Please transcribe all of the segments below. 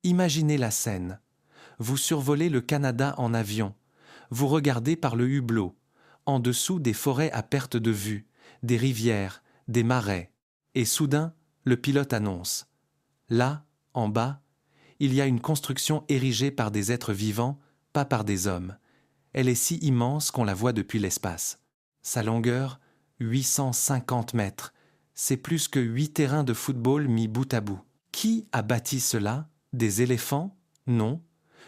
Imaginez la scène. Vous survolez le Canada en avion. Vous regardez par le hublot. En dessous des forêts à perte de vue, des rivières, des marais. Et soudain, le pilote annonce. Là, en bas, il y a une construction érigée par des êtres vivants, pas par des hommes. Elle est si immense qu'on la voit depuis l'espace. Sa longueur, 850 mètres. C'est plus que 8 terrains de football mis bout à bout. Qui a bâti cela? Des éléphants? Non.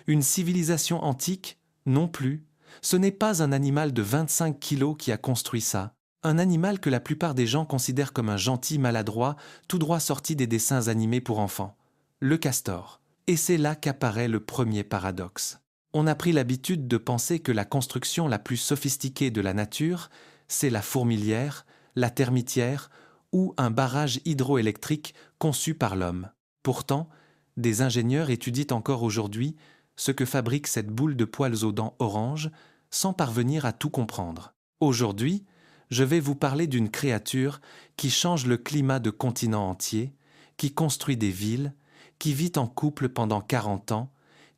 Une civilisation antique? Non plus. Ce n'est pas un animal de 25 kilos qui a construit ça. Un animal que la plupart des gens considèrent comme un gentil maladroit, tout droit sorti des dessins animés pour enfants. Le castor. Et c'est là qu'apparaît le premier paradoxe. On a pris l'habitude de penser que la construction la plus sophistiquée de la nature, c'est la fourmilière, la termitière ou un barrage hydroélectrique conçu par l'homme. Pourtant, des ingénieurs étudient encore aujourd'hui ce que fabrique cette boule de poils aux dents orange sans parvenir à tout comprendre. Aujourd'hui, je vais vous parler d'une créature qui change le climat de continents entiers, qui construit des villes, qui vit en couple pendant 40 ans,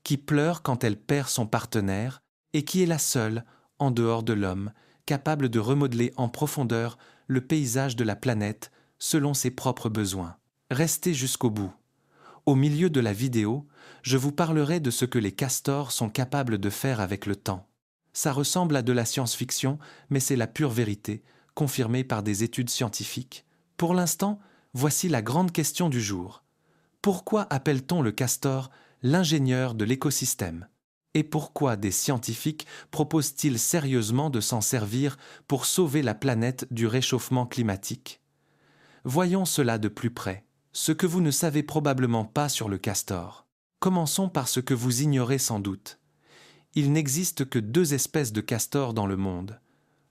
qui pleure quand elle perd son partenaire et qui est la seule, en dehors de l'homme, capable de remodeler en profondeur le paysage de la planète selon ses propres besoins. Restez jusqu'au bout. Au milieu de la vidéo, je vous parlerai de ce que les castors sont capables de faire avec le temps. Ça ressemble à de la science-fiction, mais c'est la pure vérité, confirmée par des études scientifiques. Pour l'instant, voici la grande question du jour. Pourquoi appelle-t-on le castor l'ingénieur de l'écosystème? Et pourquoi des scientifiques proposent-ils sérieusement de s'en servir pour sauver la planète du réchauffement climatique? Voyons cela de plus près. Ce que vous ne savez probablement pas sur le castor. Commençons par ce que vous ignorez sans doute. Il n'existe que 2 espèces de castors dans le monde.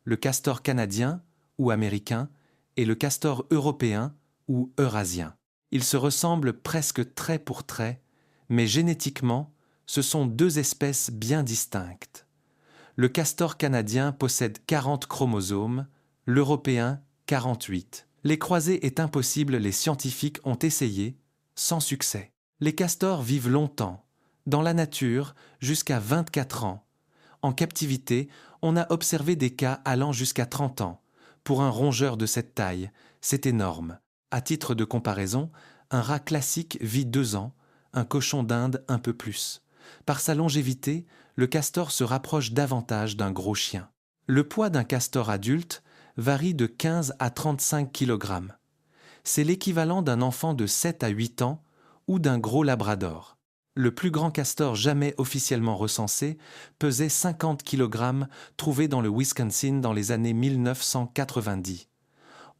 Le castor canadien, ou américain, et le castor européen, ou eurasien. Ils se ressemblent presque trait pour trait, mais génétiquement, ce sont 2 espèces bien distinctes. Le castor canadien possède 40 chromosomes, l'européen 48. Les croiser est impossible, les scientifiques ont essayé, sans succès. Les castors vivent longtemps, dans la nature jusqu'à 24 ans. En captivité, on a observé des cas allant jusqu'à 30 ans. Pour un rongeur de cette taille, c'est énorme. À titre de comparaison, un rat classique vit 2 ans, un cochon d'Inde un peu plus. Par sa longévité, le castor se rapproche davantage d'un gros chien. Le poids d'un castor adulte varie de 15 à 35 kg. C'est l'équivalent d'un enfant de 7 à 8 ans ou d'un gros labrador. Le plus grand castor jamais officiellement recensé pesait 50 kg, trouvé dans le Wisconsin dans les années 1990.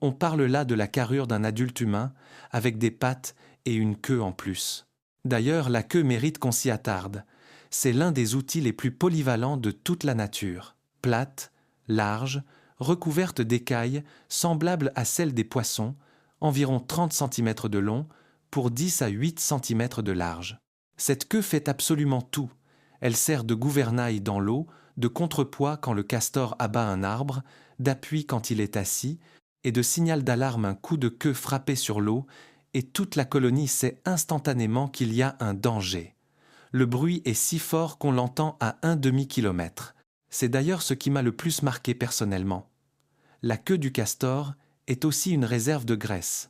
On parle là de la carrure d'un adulte humain, avec des pattes et une queue en plus. D'ailleurs, la queue mérite qu'on s'y attarde. C'est l'un des outils les plus polyvalents de toute la nature. Plate, large, recouverte d'écailles semblables à celles des poissons, environ 30 cm de long pour 10 à 8 cm de large. Cette queue fait absolument tout. Elle sert de gouvernail dans l'eau, de contrepoids quand le castor abat un arbre, d'appui quand il est assis, et de signal d'alarme un coup de queue frappé sur l'eau, et toute la colonie sait instantanément qu'il y a un danger. Le bruit est si fort qu'on l'entend à un demi-kilomètre. C'est d'ailleurs ce qui m'a le plus marqué personnellement. La queue du castor est aussi une réserve de graisse.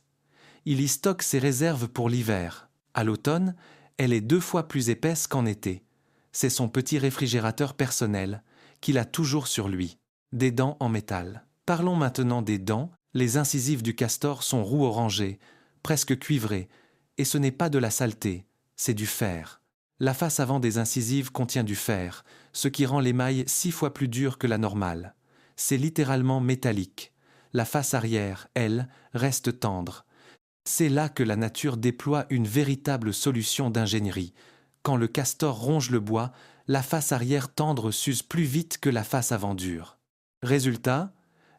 Il y stocke ses réserves pour l'hiver. À l'automne, elle est 2 fois plus épaisse qu'en été. C'est son petit réfrigérateur personnel, qu'il a toujours sur lui. Des dents en métal. Parlons maintenant des dents. Les incisives du castor sont roux orangées, presque cuivrées, et ce n'est pas de la saleté, c'est du fer. La face avant des incisives contient du fer, ce qui rend l'émail 6 fois plus dur que la normale. C'est littéralement métallique. La face arrière, elle, reste tendre. C'est là que la nature déploie une véritable solution d'ingénierie. Quand le castor ronge le bois, la face arrière tendre s'use plus vite que la face avant dure. Résultat,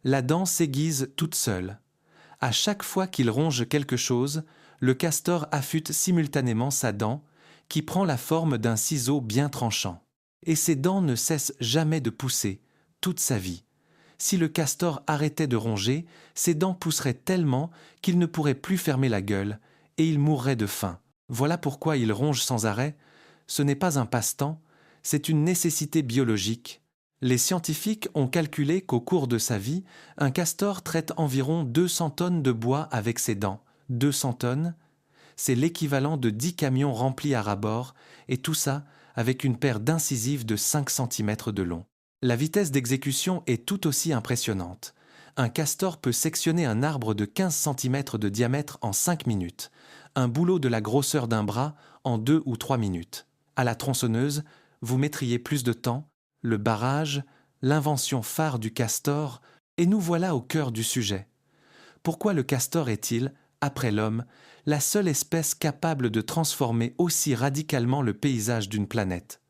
la dent s'aiguise toute seule. À chaque fois qu'il ronge quelque chose, le castor affûte simultanément sa dent, qui prend la forme d'un ciseau bien tranchant. Et ses dents ne cessent jamais de pousser, toute sa vie. Si le castor arrêtait de ronger, ses dents pousseraient tellement qu'il ne pourrait plus fermer la gueule, et il mourrait de faim. Voilà pourquoi il ronge sans arrêt. Ce n'est pas un passe-temps, c'est une nécessité biologique. Les scientifiques ont calculé qu'au cours de sa vie, un castor traite environ 200 tonnes de bois avec ses dents. 200 tonnes, c'est l'équivalent de 10 camions remplis à ras-bord, et tout ça avec une paire d'incisives de 5 cm de long. La vitesse d'exécution est tout aussi impressionnante. Un castor peut sectionner un arbre de 15 cm de diamètre en 5 minutes, un bouleau de la grosseur d'un bras en 2 ou 3 minutes. À la tronçonneuse, vous mettriez plus de temps, le barrage, l'invention phare du castor, et nous voilà au cœur du sujet. Pourquoi le castor est-il, après l'homme, la seule espèce capable de transformer aussi radicalement le paysage d'une planète?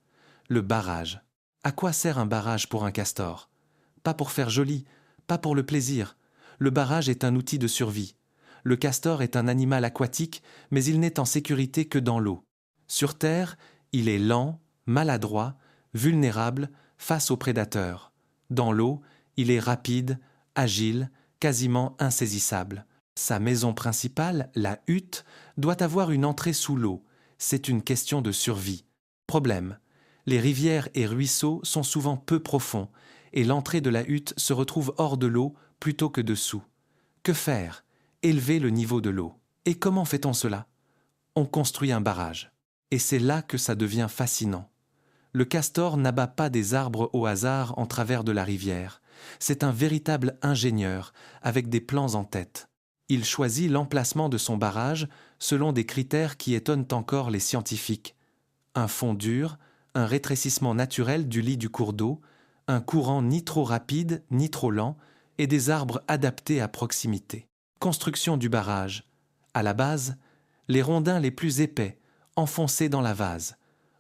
Le barrage. À quoi sert un barrage pour un castor? Pas pour faire joli, pas pour le plaisir. Le barrage est un outil de survie. Le castor est un animal aquatique, mais il n'est en sécurité que dans l'eau. Sur Terre, il est lent, maladroit, vulnérable face aux prédateurs. Dans l'eau, il est rapide, agile, quasiment insaisissable. Sa maison principale, la hutte, doit avoir une entrée sous l'eau. C'est une question de survie. Problème: les rivières et ruisseaux sont souvent peu profonds, et l'entrée de la hutte se retrouve hors de l'eau plutôt que dessous. Que faire? Élever le niveau de l'eau. Et comment fait-on cela? On construit un barrage. Et c'est là que ça devient fascinant. Le castor n'abat pas des arbres au hasard en travers de la rivière. C'est un véritable ingénieur, avec des plans en tête. Il choisit l'emplacement de son barrage selon des critères qui étonnent encore les scientifiques. Un fond dur, un rétrécissement naturel du lit du cours d'eau, un courant ni trop rapide ni trop lent, et des arbres adaptés à proximité. Construction du barrage. À la base, les rondins les plus épais, enfoncés dans la vase.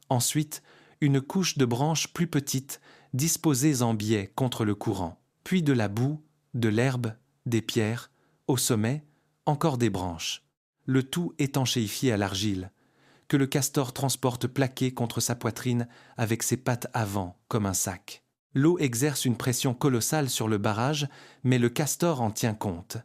Ensuite, une couche de branches plus petites, disposées en biais contre le courant. Puis de la boue, de l'herbe, des pierres, au sommet, encore des branches. Le tout étanchéifié à l'argile, que le castor transporte plaqué contre sa poitrine avec ses pattes avant, comme un sac. L'eau exerce une pression colossale sur le barrage, mais le castor en tient compte.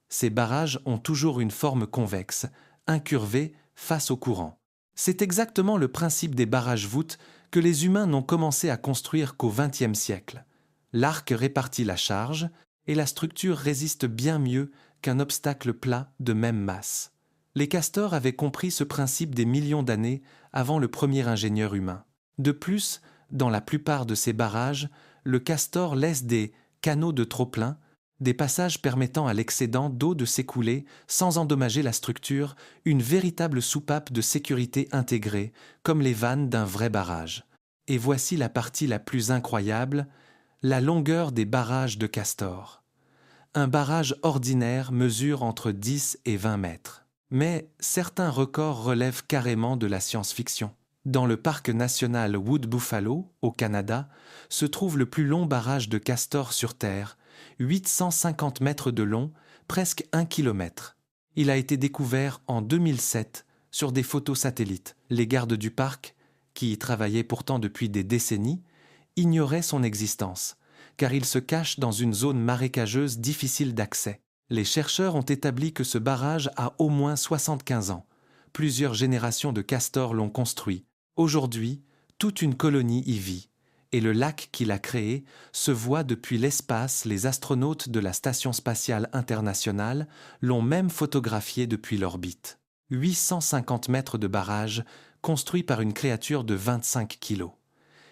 Ces barrages ont toujours une forme convexe, incurvée face au courant. C'est exactement le principe des barrages-voûtes que les humains n'ont commencé à construire qu'au XXe siècle. L'arc répartit la charge et la structure résiste bien mieux qu'un obstacle plat de même masse. Les castors avaient compris ce principe des millions d'années avant le premier ingénieur humain. De plus, dans la plupart de ces barrages, le castor laisse des canaux de trop-plein, des passages permettant à l'excédent d'eau de s'écouler sans endommager la structure, une véritable soupape de sécurité intégrée, comme les vannes d'un vrai barrage. Et voici la partie la plus incroyable, la longueur des barrages de castor. Un barrage ordinaire mesure entre 10 et 20 mètres. Mais certains records relèvent carrément de la science-fiction. Dans le parc national Wood Buffalo, au Canada, se trouve le plus long barrage de castor sur Terre, 850 mètres de long, presque 1 kilomètre. Il a été découvert en 2007 sur des photos satellites. Les gardes du parc, qui y travaillaient pourtant depuis des décennies, ignoraient son existence, car il se cache dans une zone marécageuse difficile d'accès. Les chercheurs ont établi que ce barrage a au moins 75 ans. Plusieurs générations de castors l'ont construit. Aujourd'hui, toute une colonie y vit, et le lac qu'il a créé se voit depuis l'espace. Les astronautes de la Station spatiale internationale l'ont même photographié depuis l'orbite. 850 mètres de barrage construit par une créature de 25 kilos.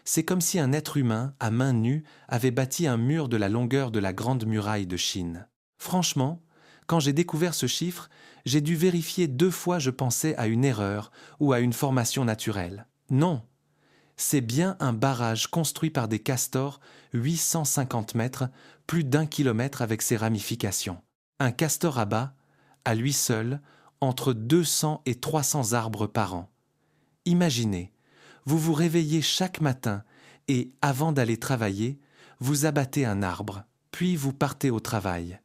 C'est comme si un être humain, à main nue, avait bâti un mur de la longueur de la Grande Muraille de Chine. Franchement, quand j'ai découvert ce chiffre, j'ai dû vérifier 2 fois. Je pensais à une erreur ou à une formation naturelle. Non, c'est bien un barrage construit par des castors, 850 mètres, plus d'1 kilomètre avec ses ramifications. Un castor abat, à lui seul, entre 200 et 300 arbres par an. Imaginez, vous vous réveillez chaque matin et, avant d'aller travailler, vous abattez un arbre, puis vous partez au travail.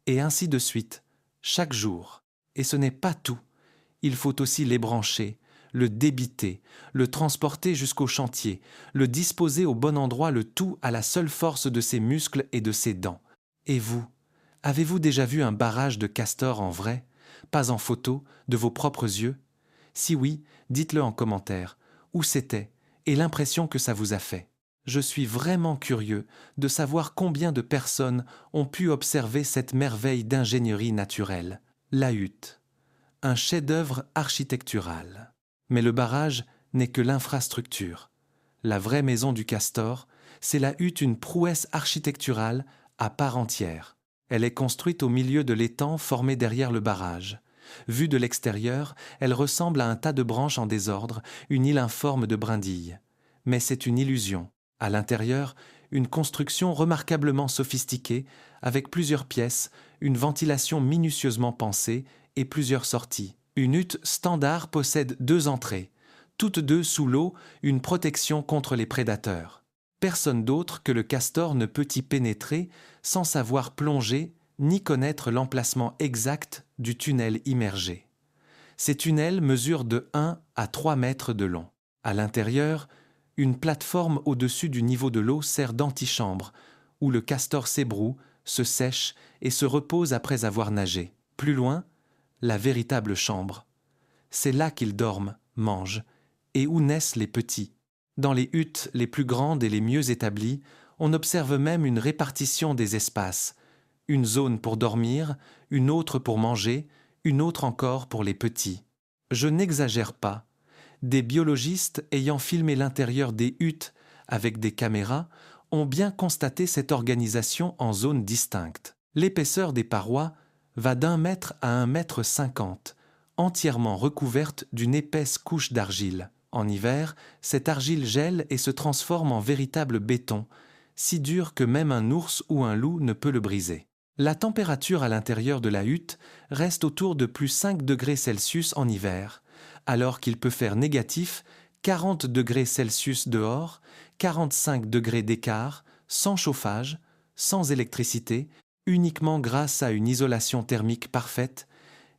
Et ainsi de suite, chaque jour. Et ce n'est pas tout. Il faut aussi l'ébrancher, le débiter, le transporter jusqu'au chantier, le disposer au bon endroit, le tout à la seule force de ses muscles et de ses dents. Et vous, avez-vous déjà vu un barrage de castor en vrai, pas en photo, de vos propres yeux? Si oui, dites-le en commentaire. Où c'était et l'impression que ça vous a fait. Je suis vraiment curieux de savoir combien de personnes ont pu observer cette merveille d'ingénierie naturelle, la hutte. Un chef-d'œuvre architectural. Mais le barrage n'est que l'infrastructure. La vraie maison du castor, c'est la hutte, une prouesse architecturale à part entière. Elle est construite au milieu de l'étang formé derrière le barrage. Vue de l'extérieur, elle ressemble à un tas de branches en désordre, une île informe de brindilles. Mais c'est une illusion. À l'intérieur, une construction remarquablement sophistiquée, avec plusieurs pièces, une ventilation minutieusement pensée et plusieurs sorties. Une hutte standard possède 2 entrées, toutes deux sous l'eau, une protection contre les prédateurs. Personne d'autre que le castor ne peut y pénétrer sans savoir plonger ni connaître l'emplacement exact du tunnel immergé. Ces tunnels mesurent de 1 à 3 mètres de long. À l'intérieur, une plateforme au-dessus du niveau de l'eau sert d'antichambre, où le castor s'ébroue, se sèche et se repose après avoir nagé. Plus loin, la véritable chambre. C'est là qu'ils dorment, mangent, et où naissent les petits. Dans les huttes les plus grandes et les mieux établies, on observe même une répartition des espaces. Une zone pour dormir, une autre pour manger, une autre encore pour les petits. Je n'exagère pas. Des biologistes ayant filmé l'intérieur des huttes avec des caméras ont bien constaté cette organisation en zones distinctes. L'épaisseur des parois va d'1 mètre à 1,50 m, entièrement recouverte d'une épaisse couche d'argile. En hiver, cette argile gèle et se transforme en véritable béton, si dur que même un ours ou un loup ne peut le briser. La température à l'intérieur de la hutte reste autour de plus 5 degrés Celsius en hiver, alors qu'il peut faire négatif 40 degrés Celsius dehors, 45 degrés d'écart, sans chauffage, sans électricité, uniquement grâce à une isolation thermique parfaite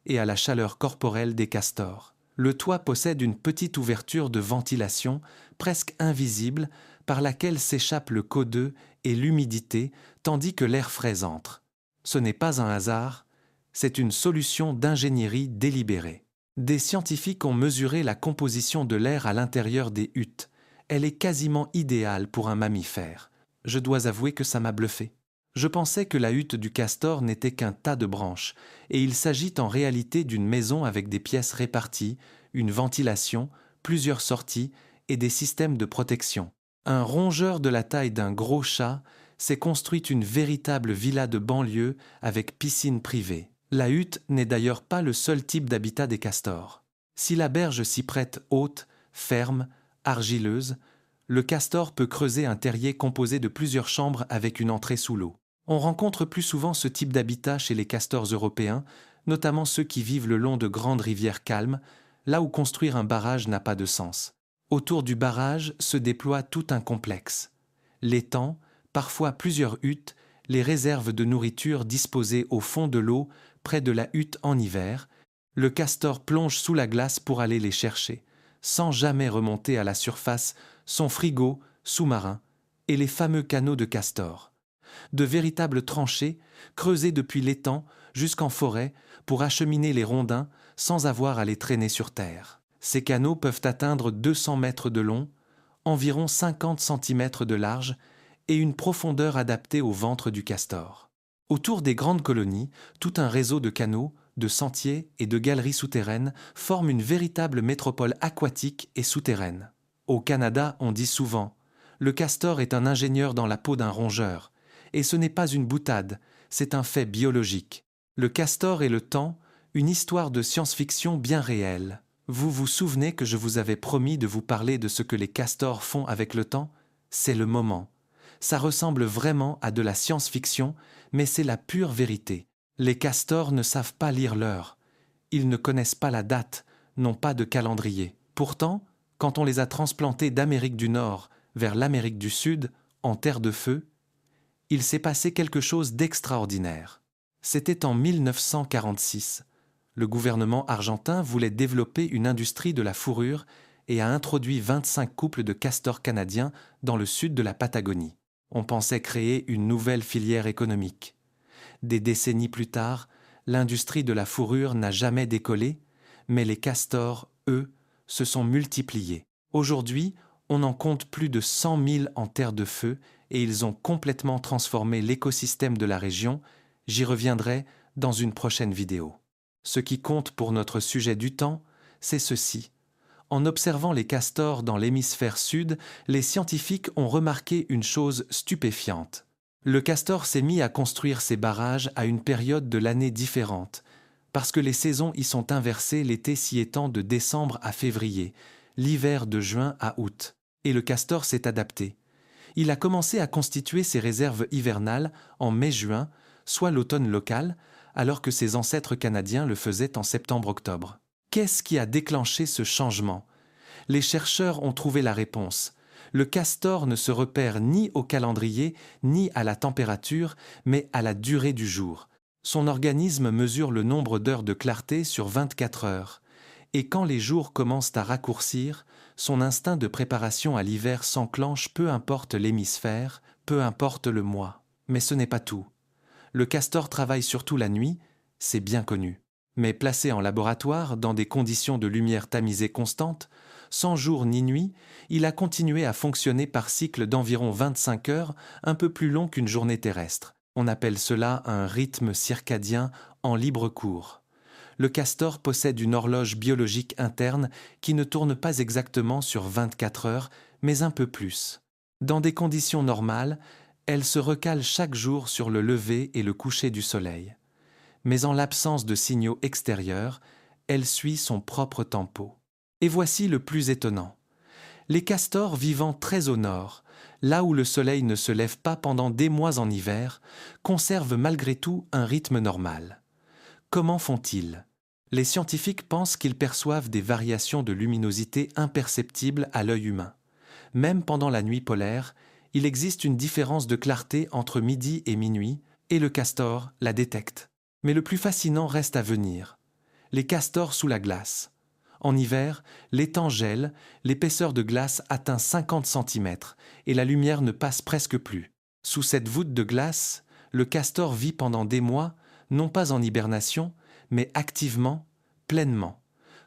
et à la chaleur corporelle des castors. Le toit possède une petite ouverture de ventilation, presque invisible, par laquelle s'échappe le CO2 et l'humidité, tandis que l'air frais entre. Ce n'est pas un hasard, c'est une solution d'ingénierie délibérée. Des scientifiques ont mesuré la composition de l'air à l'intérieur des huttes. Elle est quasiment idéale pour un mammifère. Je dois avouer que ça m'a bluffé. Je pensais que la hutte du castor n'était qu'un tas de branches, et il s'agit en réalité d'une maison avec des pièces réparties, une ventilation, plusieurs sorties et des systèmes de protection. Un rongeur de la taille d'un gros chat s'est construit une véritable villa de banlieue avec piscine privée. La hutte n'est d'ailleurs pas le seul type d'habitat des castors. Si la berge s'y prête haute, ferme, argileuse, le castor peut creuser un terrier composé de plusieurs chambres avec une entrée sous l'eau. On rencontre plus souvent ce type d'habitat chez les castors européens, notamment ceux qui vivent le long de grandes rivières calmes, là où construire un barrage n'a pas de sens. Autour du barrage se déploie tout un complexe. L'étang, parfois plusieurs huttes, les réserves de nourriture disposées au fond de l'eau près de la hutte en hiver, le castor plonge sous la glace pour aller les chercher, sans jamais remonter à la surface, son frigo sous-marin et les fameux canaux de castor. De véritables tranchées, creusées depuis l'étang jusqu'en forêt pour acheminer les rondins sans avoir à les traîner sur terre. Ces canaux peuvent atteindre 200 mètres de long, environ 50 cm de large et une profondeur adaptée au ventre du castor. Autour des grandes colonies, tout un réseau de canaux, de sentiers et de galeries souterraines forme une véritable métropole aquatique et souterraine. Au Canada, on dit souvent « Le castor est un ingénieur dans la peau d'un rongeur ». Et ce n'est pas une boutade, c'est un fait biologique. Le castor et le temps, une histoire de science-fiction bien réelle. Vous vous souvenez que je vous avais promis de vous parler de ce que les castors font avec le temps ? C'est le moment. Ça ressemble vraiment à de la science-fiction, mais c'est la pure vérité. Les castors ne savent pas lire l'heure. Ils ne connaissent pas la date, n'ont pas de calendrier. Pourtant, quand on les a transplantés d'Amérique du Nord vers l'Amérique du Sud, en terre de feu, il s'est passé quelque chose d'extraordinaire. C'était en 1946. Le gouvernement argentin voulait développer une industrie de la fourrure et a introduit 25 couples de castors canadiens dans le sud de la Patagonie. On pensait créer une nouvelle filière économique. Des décennies plus tard, l'industrie de la fourrure n'a jamais décollé, mais les castors, eux, se sont multipliés. Aujourd'hui, on en compte plus de 100 000 en terre de feu et ils ont complètement transformé l'écosystème de la région. J'y reviendrai dans une prochaine vidéo. Ce qui compte pour notre sujet du temps, c'est ceci. En observant les castors dans l'hémisphère sud, les scientifiques ont remarqué une chose stupéfiante. Le castor s'est mis à construire ses barrages à une période de l'année différente, parce que les saisons y sont inversées, l'été s'y étend de décembre à février, l'hiver de juin à août, et le castor s'est adapté. Il a commencé à constituer ses réserves hivernales en mai-juin, soit l'automne local, alors que ses ancêtres canadiens le faisaient en septembre-octobre. Qu'est-ce qui a déclenché ce changement? Les chercheurs ont trouvé la réponse. Le castor ne se repère ni au calendrier, ni à la température, mais à la durée du jour. Son organisme mesure le nombre d'heures de clarté sur 24 heures. Et quand les jours commencent à raccourcir, son instinct de préparation à l'hiver s'enclenche, peu importe l'hémisphère, peu importe le mois. Mais ce n'est pas tout. Le castor travaille surtout la nuit, c'est bien connu. Mais placé en laboratoire, dans des conditions de lumière tamisée constante, sans jour ni nuit, il a continué à fonctionner par cycle d'environ 25 heures, un peu plus long qu'une journée terrestre. On appelle cela un rythme circadien en libre cours. Le castor possède une horloge biologique interne qui ne tourne pas exactement sur 24 heures, mais un peu plus. Dans des conditions normales, elle se recale chaque jour sur le lever et le coucher du soleil. Mais en l'absence de signaux extérieurs, elle suit son propre tempo. Et voici le plus étonnant. Les castors vivant très au nord, là où le soleil ne se lève pas pendant des mois en hiver, conservent malgré tout un rythme normal. Comment font-ils? Les scientifiques pensent qu'ils perçoivent des variations de luminosité imperceptibles à l'œil humain. Même pendant la nuit polaire, il existe une différence de clarté entre midi et minuit, et le castor la détecte. Mais le plus fascinant reste à venir. Les castors sous la glace. En hiver, l'étang gèle, l'épaisseur de glace atteint 50 cm et la lumière ne passe presque plus. Sous cette voûte de glace, le castor vit pendant des mois, non pas en hibernation, mais activement, pleinement.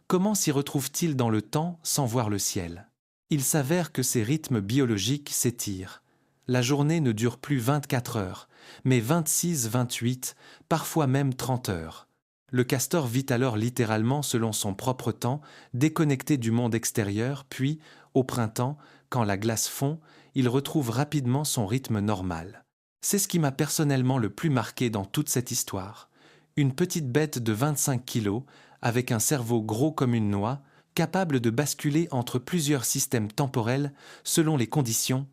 Comment s'y retrouve-t-il dans le temps sans voir le ciel? Il s'avère que ces rythmes biologiques s'étirent. La journée ne dure plus 24 heures, mais 26, 28, parfois même 30 heures. Le castor vit alors littéralement selon son propre temps, déconnecté du monde extérieur, puis, au printemps, quand la glace fond, il retrouve rapidement son rythme normal. C'est ce qui m'a personnellement le plus marqué dans toute cette histoire. Une petite bête de 25 kilos, avec un cerveau gros comme une noix, capable de basculer entre plusieurs systèmes temporels selon les conditions,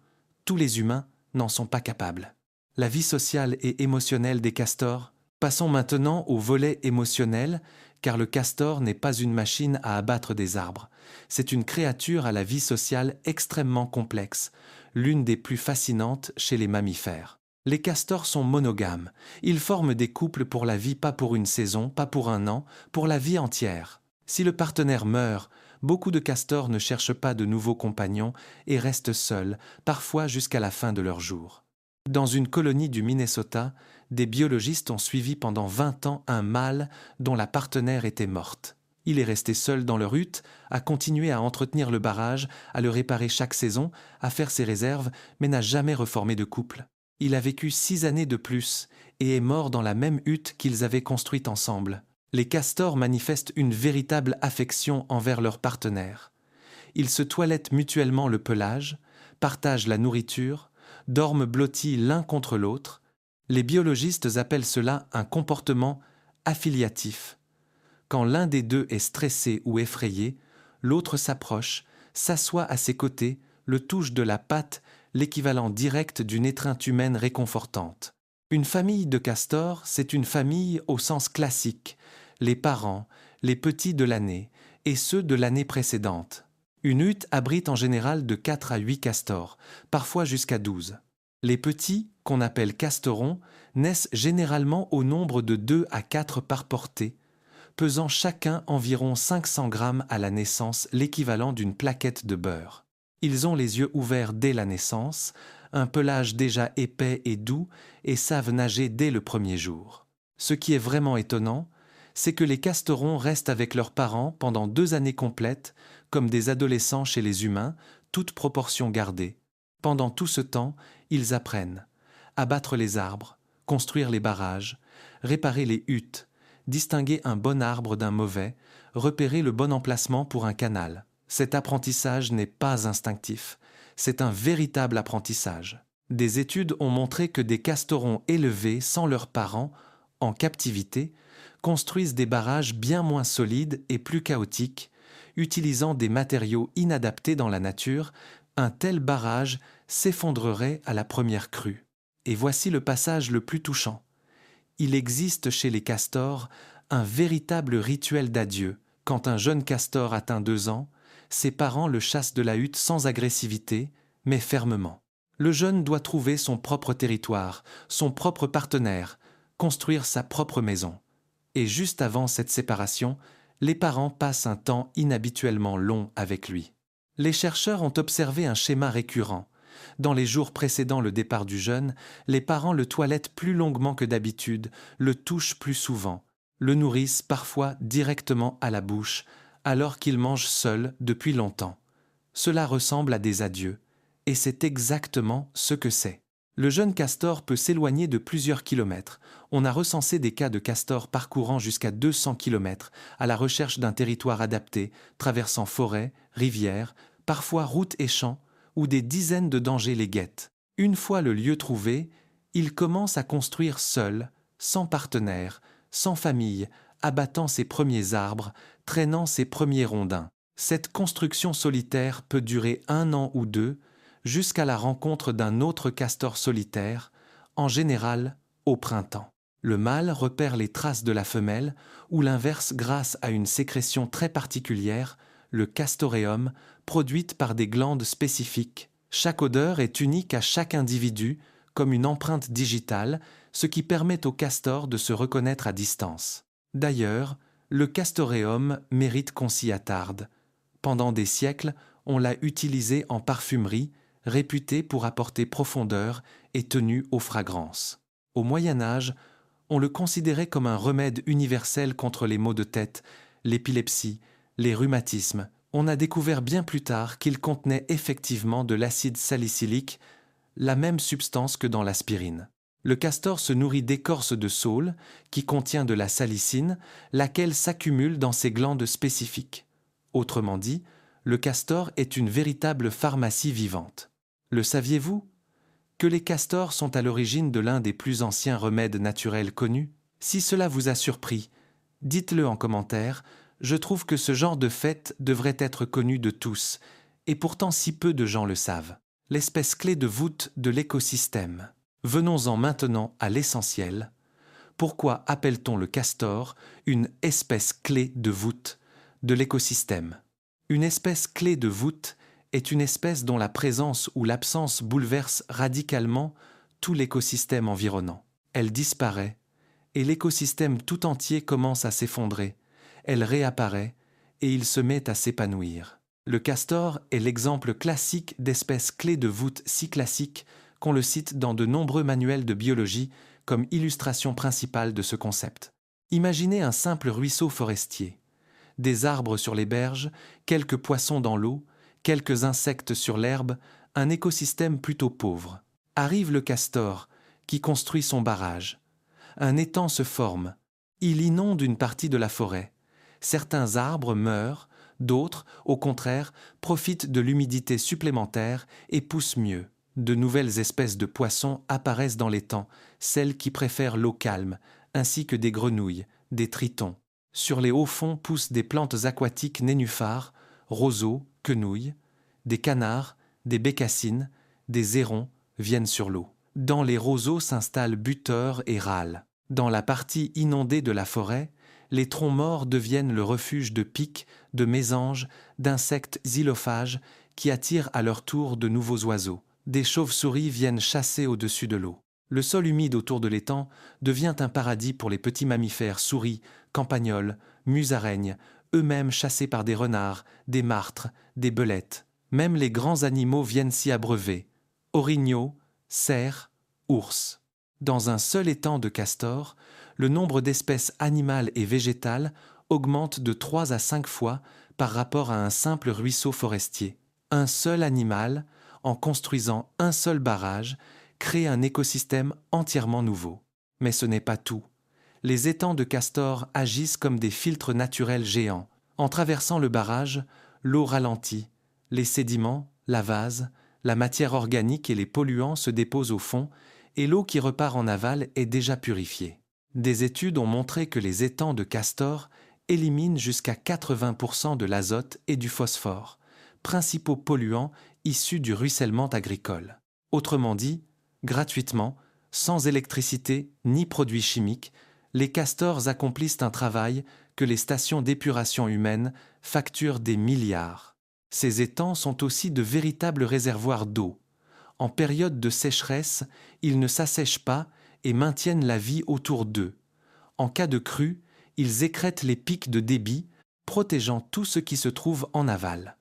tous les humains n'en sont pas capables. La vie sociale et émotionnelle des castors. Passons maintenant au volet émotionnel, car le castor n'est pas une machine à abattre des arbres. C'est une créature à la vie sociale extrêmement complexe, l'une des plus fascinantes chez les mammifères. Les castors sont monogames. Ils forment des couples pour la vie, pas pour une saison, pas pour un an, pour la vie entière. Si le partenaire meurt, beaucoup de castors ne cherchent pas de nouveaux compagnons et restent seuls, parfois jusqu'à la fin de leur jour. Dans une colonie du Minnesota, des biologistes ont suivi pendant 20 ans un mâle dont la partenaire était morte. Il est resté seul dans leur hutte, a continué à entretenir le barrage, à le réparer chaque saison, à faire ses réserves, mais n'a jamais reformé de couple. Il a vécu 6 années de plus et est mort dans la même hutte qu'ils avaient construite ensemble. Les castors manifestent une véritable affection envers leur partenaire. Ils se toilettent mutuellement le pelage, partagent la nourriture, dorment blottis l'un contre l'autre. Les biologistes appellent cela un comportement affiliatif. Quand l'un des deux est stressé ou effrayé, l'autre s'approche, s'assoit à ses côtés, le touche de la patte, l'équivalent direct d'une étreinte humaine réconfortante. Une famille de castors, c'est une famille au sens classique, les parents, les petits de l'année et ceux de l'année précédente. Une hutte abrite en général de 4 à 8 castors, parfois jusqu'à 12. Les petits, qu'on appelle castorons, naissent généralement au nombre de 2 à 4 par portée, pesant chacun environ 500 grammes à la naissance, l'équivalent d'une plaquette de beurre. Ils ont les yeux ouverts dès la naissance, un pelage déjà épais et doux et savent nager dès le premier jour. Ce qui est vraiment étonnant, c'est que les castorons restent avec leurs parents pendant 2 années complètes, comme des adolescents chez les humains, toute proportion gardée. Pendant tout ce temps, ils apprennent à abattre les arbres, construire les barrages, réparer les huttes, distinguer un bon arbre d'un mauvais, repérer le bon emplacement pour un canal. Cet apprentissage n'est pas instinctif, c'est un véritable apprentissage. Des études ont montré que des castorons élevés sans leurs parents, en captivité, construisent des barrages bien moins solides et plus chaotiques, utilisant des matériaux inadaptés dans la nature. Un tel barrage s'effondrerait à la première crue. Et voici le passage le plus touchant. Il existe chez les castors un véritable rituel d'adieu. Quand un jeune castor atteint 2 ans, ses parents le chassent de la hutte sans agressivité, mais fermement. Le jeune doit trouver son propre territoire, son propre partenaire, construire sa propre maison. Et juste avant cette séparation, les parents passent un temps inhabituellement long avec lui. Les chercheurs ont observé un schéma récurrent. Dans les jours précédant le départ du jeune, les parents le toilettent plus longuement que d'habitude, le touchent plus souvent, le nourrissent parfois directement à la bouche, alors qu'il mange seul depuis longtemps. Cela ressemble à des adieux, et c'est exactement ce que c'est. Le jeune castor peut s'éloigner de plusieurs kilomètres. On a recensé des cas de castors parcourant jusqu'à 200 kilomètres à la recherche d'un territoire adapté, traversant forêts, rivières, parfois routes et champs, où des dizaines de dangers les guettent. Une fois le lieu trouvé, il commence à construire seul, sans partenaire, sans famille, abattant ses premiers arbres, traînant ses premiers rondins. Cette construction solitaire peut durer 1 an ou 2, jusqu'à la rencontre d'un autre castor solitaire, en général au printemps. Le mâle repère les traces de la femelle, ou l'inverse grâce à une sécrétion très particulière, le castoreum, produite par des glandes spécifiques. Chaque odeur est unique à chaque individu, comme une empreinte digitale, ce qui permet au castor de se reconnaître à distance. D'ailleurs, le castoreum mérite qu'on s'y attarde. Pendant des siècles, on l'a utilisé en parfumerie, réputé pour apporter profondeur et tenue aux fragrances. Au Moyen Âge, on le considérait comme un remède universel contre les maux de tête, l'épilepsie, les rhumatismes. On a découvert bien plus tard qu'il contenait effectivement de l'acide salicylique, la même substance que dans l'aspirine. Le castor se nourrit d'écorce de saule, qui contient de la salicine, laquelle s'accumule dans ses glandes spécifiques. Autrement dit, le castor est une véritable pharmacie vivante. Le saviez-vous ? Que les castors sont à l'origine de l'un des plus anciens remèdes naturels connus ? Si cela vous a surpris, dites-le en commentaire. Je trouve que ce genre de fait devrait être connu de tous, et pourtant si peu de gens le savent. L'espèce clé de voûte de l'écosystème. Venons-en maintenant à l'essentiel. Pourquoi appelle-t-on le castor une espèce clé de voûte de l'écosystème ? Une espèce clé de voûte est une espèce dont la présence ou l'absence bouleverse radicalement tout l'écosystème environnant. Elle disparaît, et l'écosystème tout entier commence à s'effondrer. Elle réapparaît, et il se met à s'épanouir. Le castor est l'exemple classique d'espèce clé de voûte si classique qu'on le cite dans de nombreux manuels de biologie comme illustration principale de ce concept. Imaginez un simple ruisseau forestier. Des arbres sur les berges, quelques poissons dans l'eau, quelques insectes sur l'herbe, un écosystème plutôt pauvre. Arrive le castor, qui construit son barrage. Un étang se forme. Il inonde une partie de la forêt. Certains arbres meurent, d'autres, au contraire, profitent de l'humidité supplémentaire et poussent mieux. De nouvelles espèces de poissons apparaissent dans l'étang, celles qui préfèrent l'eau calme, ainsi que des grenouilles, des tritons. Sur les hauts fonds poussent des plantes aquatiques nénuphars, roseaux, quenouilles, des canards, des bécassines, des hérons viennent sur l'eau. Dans les roseaux s'installent buteurs et râles. Dans la partie inondée de la forêt, les troncs morts deviennent le refuge de pics, de mésanges, d'insectes xylophages qui attirent à leur tour de nouveaux oiseaux. Des chauves-souris viennent chasser au-dessus de l'eau. Le sol humide autour de l'étang devient un paradis pour les petits mammifères souris, campagnols, musaraignes, eux-mêmes chassés par des renards, des martres, des belettes. Même les grands animaux viennent s'y abreuver. Orignaux, cerfs, ours. Dans un seul étang de castors, le nombre d'espèces animales et végétales augmente de 3 à 5 fois par rapport à un simple ruisseau forestier. Un seul animal, en construisant un seul barrage, crée un écosystème entièrement nouveau. Mais ce n'est pas tout. Les étangs de Castor agissent comme des filtres naturels géants. En traversant le barrage, l'eau ralentit. Les sédiments, la vase, la matière organique et les polluants se déposent au fond et l'eau qui repart en aval est déjà purifiée. Des études ont montré que les étangs de Castor éliminent jusqu'à 80% de l'azote et du phosphore, principaux polluants issus du ruissellement agricole. Autrement dit, gratuitement, sans électricité ni produits chimiques, les castors accomplissent un travail que les stations d'épuration humaines facturent des milliards. Ces étangs sont aussi de véritables réservoirs d'eau. En période de sécheresse, ils ne s'assèchent pas et maintiennent la vie autour d'eux. En cas de crue, ils écrètent les pics de débit, protégeant tout ce qui se trouve en aval.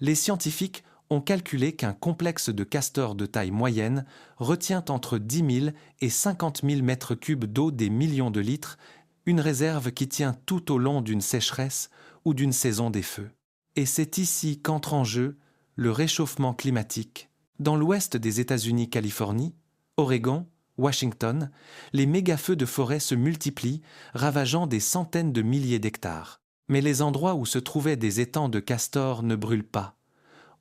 Les scientifiques ont calculé qu'un complexe de castors de taille moyenne retient entre 10 000 et 50 000 mètres cubes d'eau des millions de litres, une réserve qui tient tout au long d'une sécheresse ou d'une saison des feux. Et c'est ici qu'entre en jeu le réchauffement climatique. Dans l'ouest des États-Unis, Californie, Oregon, Washington, les méga-feux de forêt se multiplient, ravageant des centaines de milliers d'hectares. Mais les endroits où se trouvaient des étangs de castors ne brûlent pas.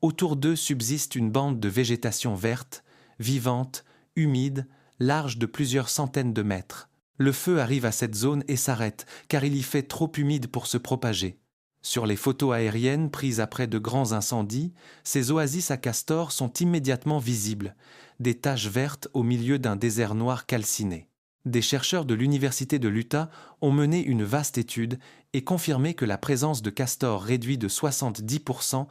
Autour d'eux subsiste une bande de végétation verte, vivante, humide, large de plusieurs centaines de mètres. Le feu arrive à cette zone et s'arrête, car il y fait trop humide pour se propager. Sur les photos aériennes prises après de grands incendies, ces oasis à castors sont immédiatement visibles, des taches vertes au milieu d'un désert noir calciné. Des chercheurs de l'Université de l'Utah ont mené une vaste étude et confirmé que la présence de castors réduit de 70%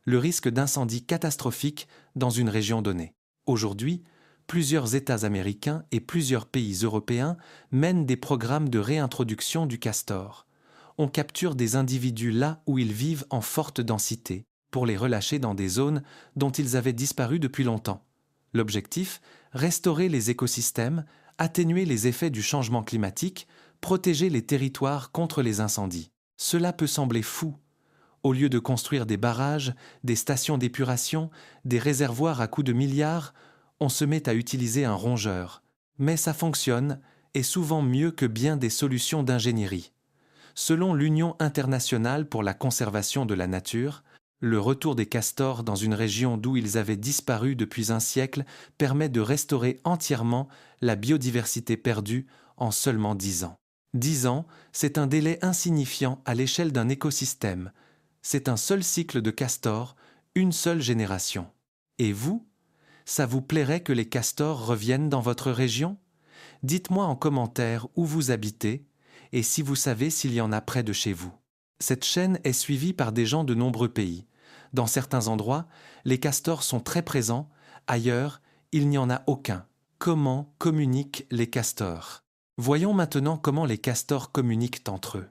le risque d'incendie catastrophique dans une région donnée. Aujourd'hui, plusieurs États américains et plusieurs pays européens mènent des programmes de réintroduction du castor. On capture des individus là où ils vivent en forte densité, pour les relâcher dans des zones dont ils avaient disparu depuis longtemps. L'objectif, restaurer les écosystèmes, atténuer les effets du changement climatique, protéger les territoires contre les incendies. Cela peut sembler fou. Au lieu de construire des barrages, des stations d'épuration, des réservoirs à coups de milliards, on se met à utiliser un rongeur. Mais ça fonctionne, et souvent mieux que bien des solutions d'ingénierie. Selon l'Union internationale pour la conservation de la nature, le retour des castors dans une région d'où ils avaient disparu depuis un siècle permet de restaurer entièrement la biodiversité perdue en seulement 10 ans. 10 ans, c'est un délai insignifiant à l'échelle d'un écosystème. C'est un seul cycle de castors, une seule génération. Et vous, ça vous plairait que les castors reviennent dans votre région? Dites-moi en commentaire où vous habitez et si vous savez s'il y en a près de chez vous. Cette chaîne est suivie par des gens de nombreux pays. Dans certains endroits, les castors sont très présents, ailleurs, il n'y en a aucun. Comment communiquent les castors? Voyons maintenant comment les castors communiquent entre eux.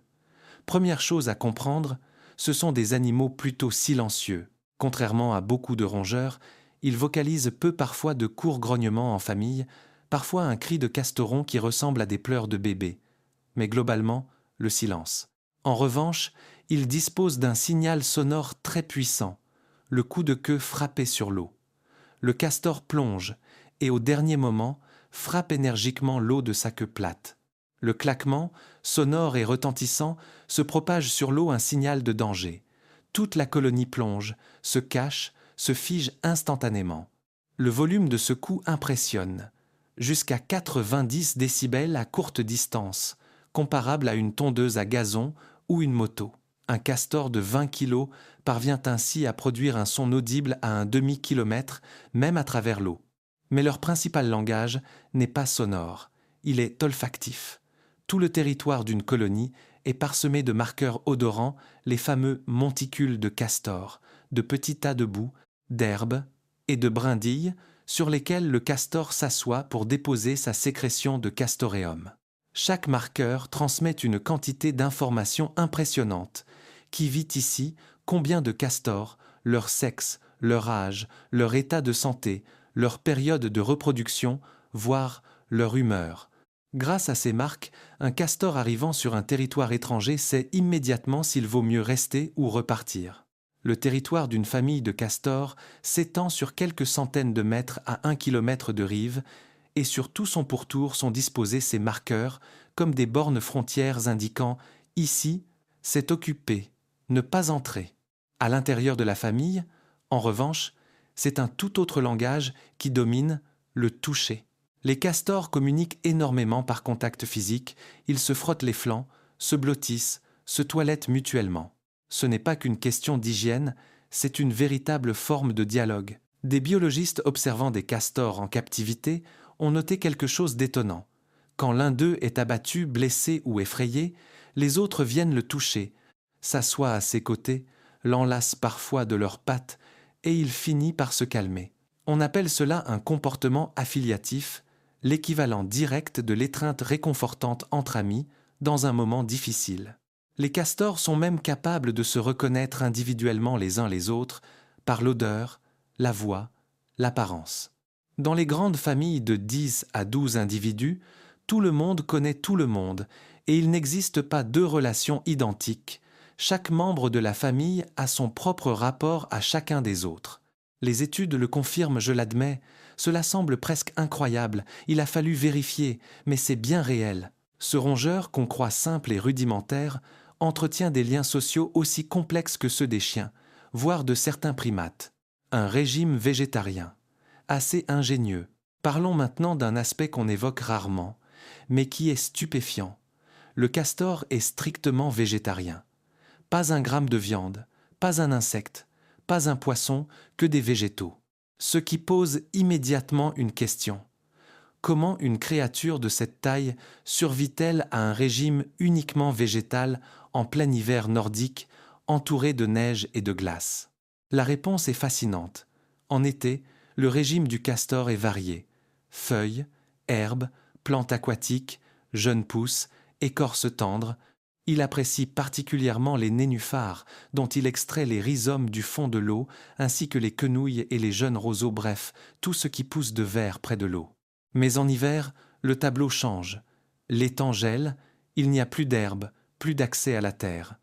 Première chose à comprendre, ce sont des animaux plutôt silencieux. Contrairement à beaucoup de rongeurs, ils vocalisent peu, parfois de courts grognements en famille, parfois un cri de castoron qui ressemble à des pleurs de bébé. Mais globalement, le silence. En revanche, ils disposent d'un signal sonore très puissant, le coup de queue frappé sur l'eau. Le castor plonge et au dernier moment frappe énergiquement l'eau de sa queue plate. Le claquement, sonore et retentissant, se propage sur l'eau, un signal de danger. Toute la colonie plonge, se cache, se fige instantanément. Le volume de ce coup impressionne. Jusqu'à 90 décibels à courte distance, comparable à une tondeuse à gazon ou une moto. Un castor de 20 kg parvient ainsi à produire un son audible à un demi-kilomètre, même à travers l'eau. Mais leur principal langage n'est pas sonore, il est olfactif. Tout le territoire d'une colonie est parsemé de marqueurs odorants, les fameux monticules de castor, de petits tas de boue, d'herbes et de brindilles sur lesquels le castor s'assoit pour déposer sa sécrétion de castoreum. Chaque marqueur transmet une quantité d'informations impressionnantes. Qui vit ici, combien de castors, leur sexe, leur âge, leur état de santé, leur période de reproduction, voire leur humeur. Grâce à ces marques, un castor arrivant sur un territoire étranger sait immédiatement s'il vaut mieux rester ou repartir. Le territoire d'une famille de castors s'étend sur quelques centaines de mètres à 1 kilomètre de rive, et sur tout son pourtour sont disposés ces marqueurs, comme des bornes frontières indiquant « ici, c'est occupé, ne pas entrer ». À l'intérieur de la famille, en revanche, c'est un tout autre langage qui domine, le toucher. Les castors communiquent énormément par contact physique, ils se frottent les flancs, se blottissent, se toilettent mutuellement. Ce n'est pas qu'une question d'hygiène, c'est une véritable forme de dialogue. Des biologistes observant des castors en captivité ont noté quelque chose d'étonnant. Quand l'un d'eux est abattu, blessé ou effrayé, les autres viennent le toucher, s'assoient à ses côtés, l'enlacent parfois de leurs pattes et il finit par se calmer. On appelle cela un comportement affiliatif, l'équivalent direct de l'étreinte réconfortante entre amis dans un moment difficile. Les castors sont même capables de se reconnaître individuellement les uns les autres par l'odeur, la voix, l'apparence. Dans les grandes familles de 10 à 12 individus, tout le monde connaît tout le monde et il n'existe pas deux relations identiques. Chaque membre de la famille a son propre rapport à chacun des autres. Les études le confirment, je l'admets. Cela semble presque incroyable, il a fallu vérifier, mais c'est bien réel. Ce rongeur, qu'on croit simple et rudimentaire, entretient des liens sociaux aussi complexes que ceux des chiens, voire de certains primates. Un régime végétarien. Assez ingénieux. Parlons maintenant d'un aspect qu'on évoque rarement, mais qui est stupéfiant. Le castor est strictement végétarien. Pas un gramme de viande, pas un insecte, pas un poisson, que des végétaux. Ce qui pose immédiatement une question. Comment une créature de cette taille survit-elle à un régime uniquement végétal en plein hiver nordique, entouré de neige et de glace? La réponse est fascinante. En été, le régime du castor est varié. Feuilles, herbes, plantes aquatiques, jeunes pousses, écorces tendres. Il apprécie particulièrement les nénuphars, dont il extrait les rhizomes du fond de l'eau, ainsi que les quenouilles et les jeunes roseaux, bref, tout ce qui pousse de vert près de l'eau. Mais en hiver, le tableau change. L'étang gèle, il n'y a plus d'herbe, plus d'accès à la terre.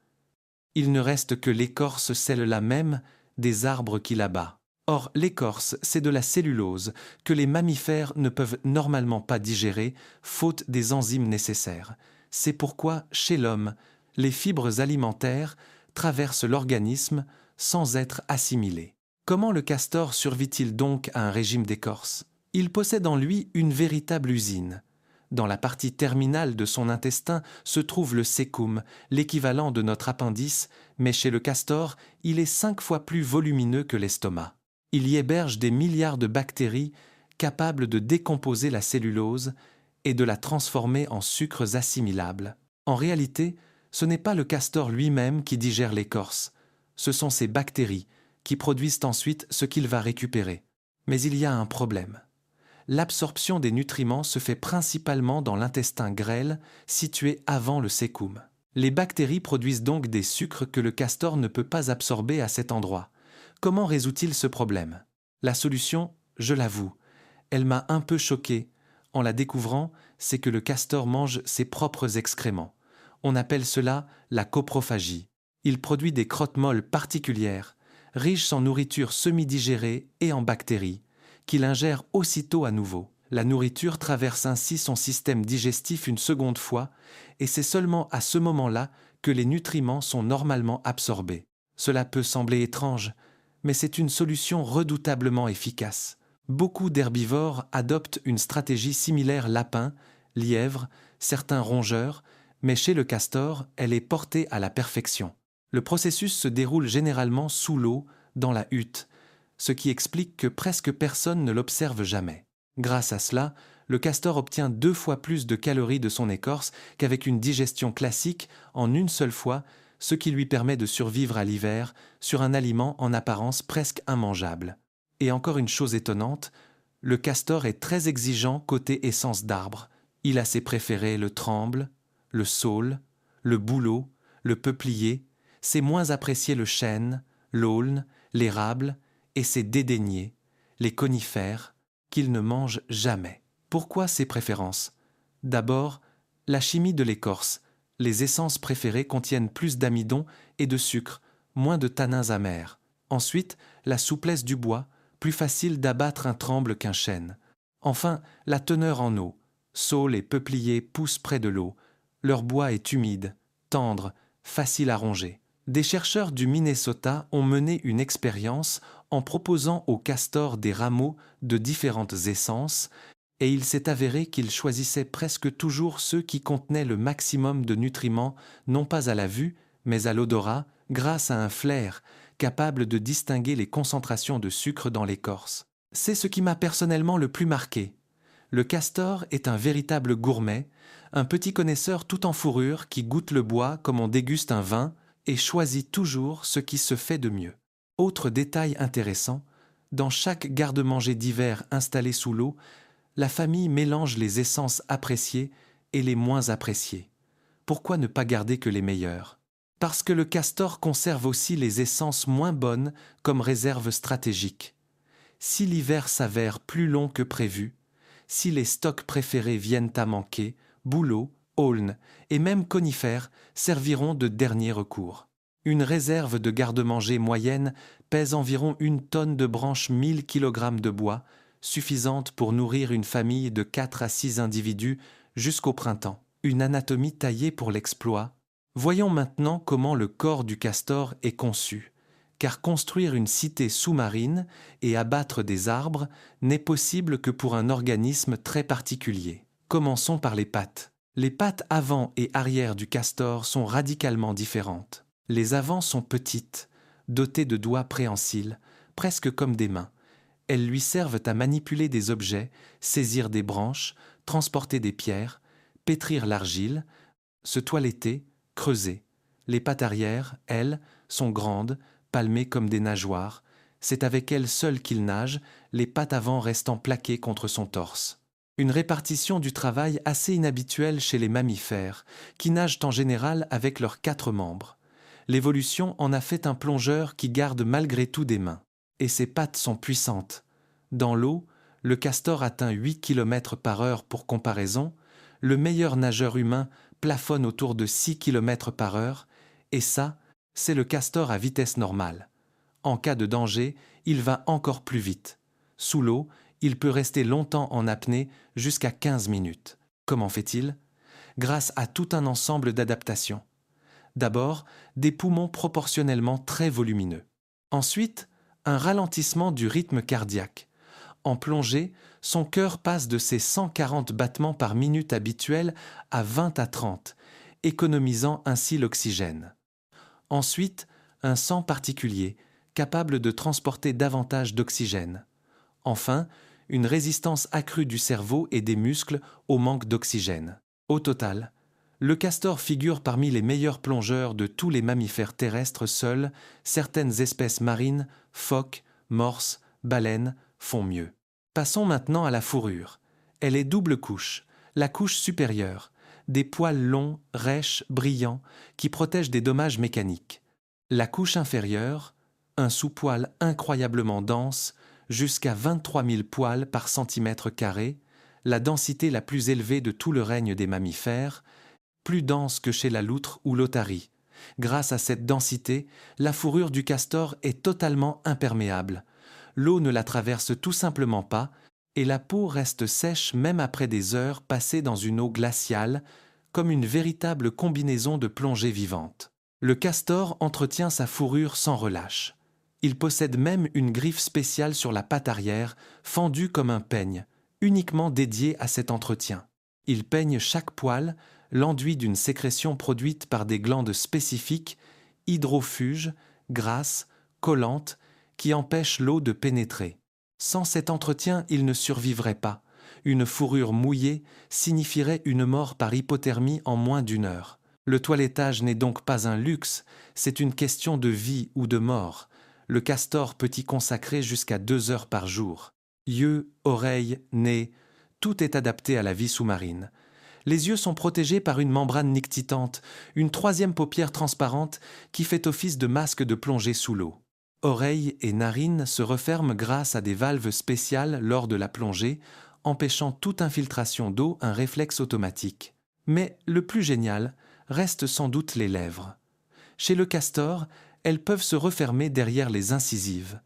Il ne reste que l'écorce, celle-là même, des arbres qu'il abat. Or, l'écorce, c'est de la cellulose que les mammifères ne peuvent normalement pas digérer, faute des enzymes nécessaires. C'est pourquoi, chez l'homme, les fibres alimentaires traversent l'organisme sans être assimilées. Comment le castor survit-il donc à un régime d'écorce? Il possède en lui une véritable usine. Dans la partie terminale de son intestin se trouve le cécum, l'équivalent de notre appendice, mais chez le castor, il est 5 fois plus volumineux que l'estomac. Il y héberge des milliards de bactéries capables de décomposer la cellulose et de la transformer en sucres assimilables. En réalité, ce n'est pas le castor lui-même qui digère l'écorce, ce sont ses bactéries qui produisent ensuite ce qu'il va récupérer. Mais il y a un problème. L'absorption des nutriments se fait principalement dans l'intestin grêle situé avant le cécum. Les bactéries produisent donc des sucres que le castor ne peut pas absorber à cet endroit. Comment résout-il ce problème? La solution, je l'avoue, elle m'a un peu choqué. En la découvrant, c'est que le castor mange ses propres excréments. On appelle cela la coprophagie. Il produit des crottes molles particulières, riches en nourriture semi-digérée et en bactéries, qu'il ingère aussitôt à nouveau. La nourriture traverse ainsi son système digestif une seconde fois, et c'est seulement à ce moment-là que les nutriments sont normalement absorbés. Cela peut sembler étrange, mais c'est une solution redoutablement efficace. Beaucoup d'herbivores adoptent une stratégie similaire lapin, lièvre, certains rongeurs, mais chez le castor, elle est portée à la perfection. Le processus se déroule généralement sous l'eau, dans la hutte, ce qui explique que presque personne ne l'observe jamais. Grâce à cela, le castor obtient 2 fois plus de calories de son écorce qu'avec une digestion classique en une seule fois, ce qui lui permet de survivre à l'hiver sur un aliment en apparence presque immangeable. Et encore une chose étonnante, le castor est très exigeant côté essence d'arbre. Il a ses préférés le tremble, le saule, le bouleau, le peuplier, c'est moins apprécié le chêne, l'aulne, l'érable, et c'est dédaigné, les conifères, qu'il ne mange jamais. Pourquoi ces préférences? D'abord, la chimie de l'écorce. Les essences préférées contiennent plus d'amidon et de sucre, moins de tanins amers. Ensuite, la souplesse du bois, plus facile d'abattre un tremble qu'un chêne. Enfin, la teneur en eau. Saules et peupliers poussent près de l'eau. Leur bois est humide, tendre, facile à ronger. Des chercheurs du Minnesota ont mené une expérience en proposant aux castors des rameaux de différentes essences, et il s'est avéré qu'ils choisissaient presque toujours ceux qui contenaient le maximum de nutriments, non pas à la vue, mais à l'odorat, grâce à un flair capable de distinguer les concentrations de sucre dans l'écorce. C'est ce qui m'a personnellement le plus marqué. Le castor est un véritable gourmet, un petit connaisseur tout en fourrure qui goûte le bois comme on déguste un vin et choisit toujours ce qui se fait de mieux. Autre détail intéressant, dans chaque garde-manger d'hiver installé sous l'eau, la famille mélange les essences appréciées et les moins appréciées. Pourquoi ne pas garder que les meilleures? Parce que le castor conserve aussi les essences moins bonnes comme réserve stratégique. Si l'hiver s'avère plus long que prévu, si les stocks préférés viennent à manquer, bouleaux, aulnes et même conifères serviront de dernier recours. Une réserve de garde-manger moyenne pèse environ 1 tonne de branches 1000 kg de bois, suffisante pour nourrir une famille de 4 à 6 individus jusqu'au printemps. Une anatomie taillée pour l'exploit. Voyons maintenant comment le corps du castor est conçu, car construire une cité sous-marine et abattre des arbres n'est possible que pour un organisme très particulier. Commençons par les pattes. Les pattes avant et arrière du castor sont radicalement différentes. Les avant sont petites, dotées de doigts préhensiles, presque comme des mains. Elles lui servent à manipuler des objets, saisir des branches, transporter des pierres, pétrir l'argile, se toiletter, creuser. Les pattes arrière, elles, sont grandes, palmées comme des nageoires. C'est avec elles seules qu'il nage, les pattes avant restant plaquées contre son torse. Une répartition du travail assez inhabituelle chez les mammifères, qui nagent en général avec leurs 4 membres. L'évolution en a fait un plongeur qui garde malgré tout des mains. Et ses pattes sont puissantes. Dans l'eau, le castor atteint 8 km/h pour comparaison, le meilleur nageur humain plafonne autour de 6 km/h, et ça, c'est le castor à vitesse normale. En cas de danger, il va encore plus vite. Sous l'eau, il peut rester longtemps en apnée, jusqu'à 15 minutes. Comment fait-il? Grâce à tout un ensemble d'adaptations. D'abord, des poumons proportionnellement très volumineux. Ensuite, un ralentissement du rythme cardiaque. En plongée, son cœur passe de ses 140 battements par minute habituels à 20 à 30, économisant ainsi l'oxygène. Ensuite, un sang particulier, capable de transporter davantage d'oxygène. Enfin, une résistance accrue du cerveau et des muscles au manque d'oxygène. Au total, le castor figure parmi les meilleurs plongeurs de tous les mammifères terrestres seuls. Certaines espèces marines, phoques, morses, baleines, font mieux. Passons maintenant à la fourrure. Elle est double couche. La couche supérieure, des poils longs, rêches, brillants, qui protègent des dommages mécaniques. La couche inférieure, un sous-poil incroyablement dense, jusqu'à 23 000 poils par centimètre carré, la densité la plus élevée de tout le règne des mammifères, plus dense que chez la loutre ou l'otarie. Grâce à cette densité, la fourrure du castor est totalement imperméable. L'eau ne la traverse tout simplement pas, et la peau reste sèche même après des heures passées dans une eau glaciale, comme une véritable combinaison de plongée vivante. Le castor entretient sa fourrure sans relâche. Il possède même une griffe spéciale sur la patte arrière, fendue comme un peigne, uniquement dédiée à cet entretien. Il peigne chaque poil, l'enduit d'une sécrétion produite par des glandes spécifiques, hydrofuges, grasses, collantes, qui empêchent l'eau de pénétrer. Sans cet entretien, il ne survivrait pas. Une fourrure mouillée signifierait une mort par hypothermie en moins d'1 heure. Le toilettage n'est donc pas un luxe, c'est une question de vie ou de mort. Le castor peut y consacrer jusqu'à 2 heures par jour. Yeux, oreilles, nez, tout est adapté à la vie sous-marine. Les yeux sont protégés par une membrane nictitante, une 3e paupière transparente qui fait office de masque de plongée sous l'eau. Oreilles et narines se referment grâce à des valves spéciales lors de la plongée, empêchant toute infiltration d'eau, un réflexe automatique. Mais le plus génial reste sans doute les lèvres. Chez le castor, elles peuvent se refermer derrière les incisives.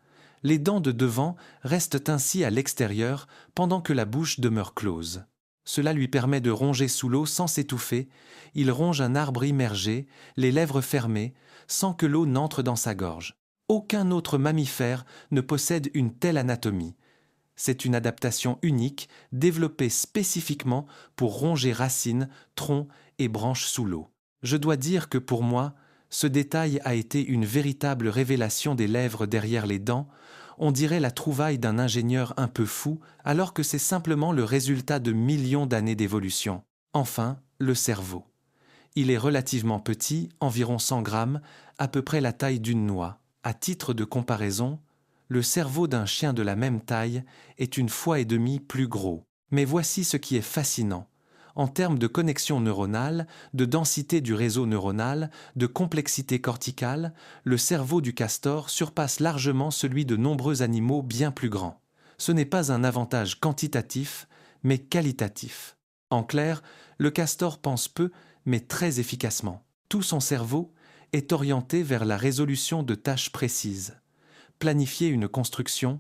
Les dents de devant restent ainsi à l'extérieur pendant que la bouche demeure close. Cela lui permet de ronger sous l'eau sans s'étouffer. Il ronge un arbre immergé, les lèvres fermées, sans que l'eau n'entre dans sa gorge. Aucun autre mammifère ne possède une telle anatomie. C'est une adaptation unique, développée spécifiquement pour ronger racines, troncs et branches sous l'eau. Je dois dire que pour moi, ce détail a été une véritable révélation des lèvres derrière les dents. On dirait la trouvaille d'un ingénieur un peu fou, alors que c'est simplement le résultat de millions d'années d'évolution. Enfin, le cerveau. Il est relativement petit, environ 100 grammes, à peu près la taille d'une noix. À titre de comparaison, le cerveau d'un chien de la même taille est 1,5 fois plus gros. Mais voici ce qui est fascinant. En termes de connexion neuronale, de densité du réseau neuronal, de complexité corticale, le cerveau du castor surpasse largement celui de nombreux animaux bien plus grands. Ce n'est pas un avantage quantitatif, mais qualitatif. En clair, le castor pense peu, mais très efficacement. Tout son cerveau est orienté vers la résolution de tâches précises. Planifier une construction,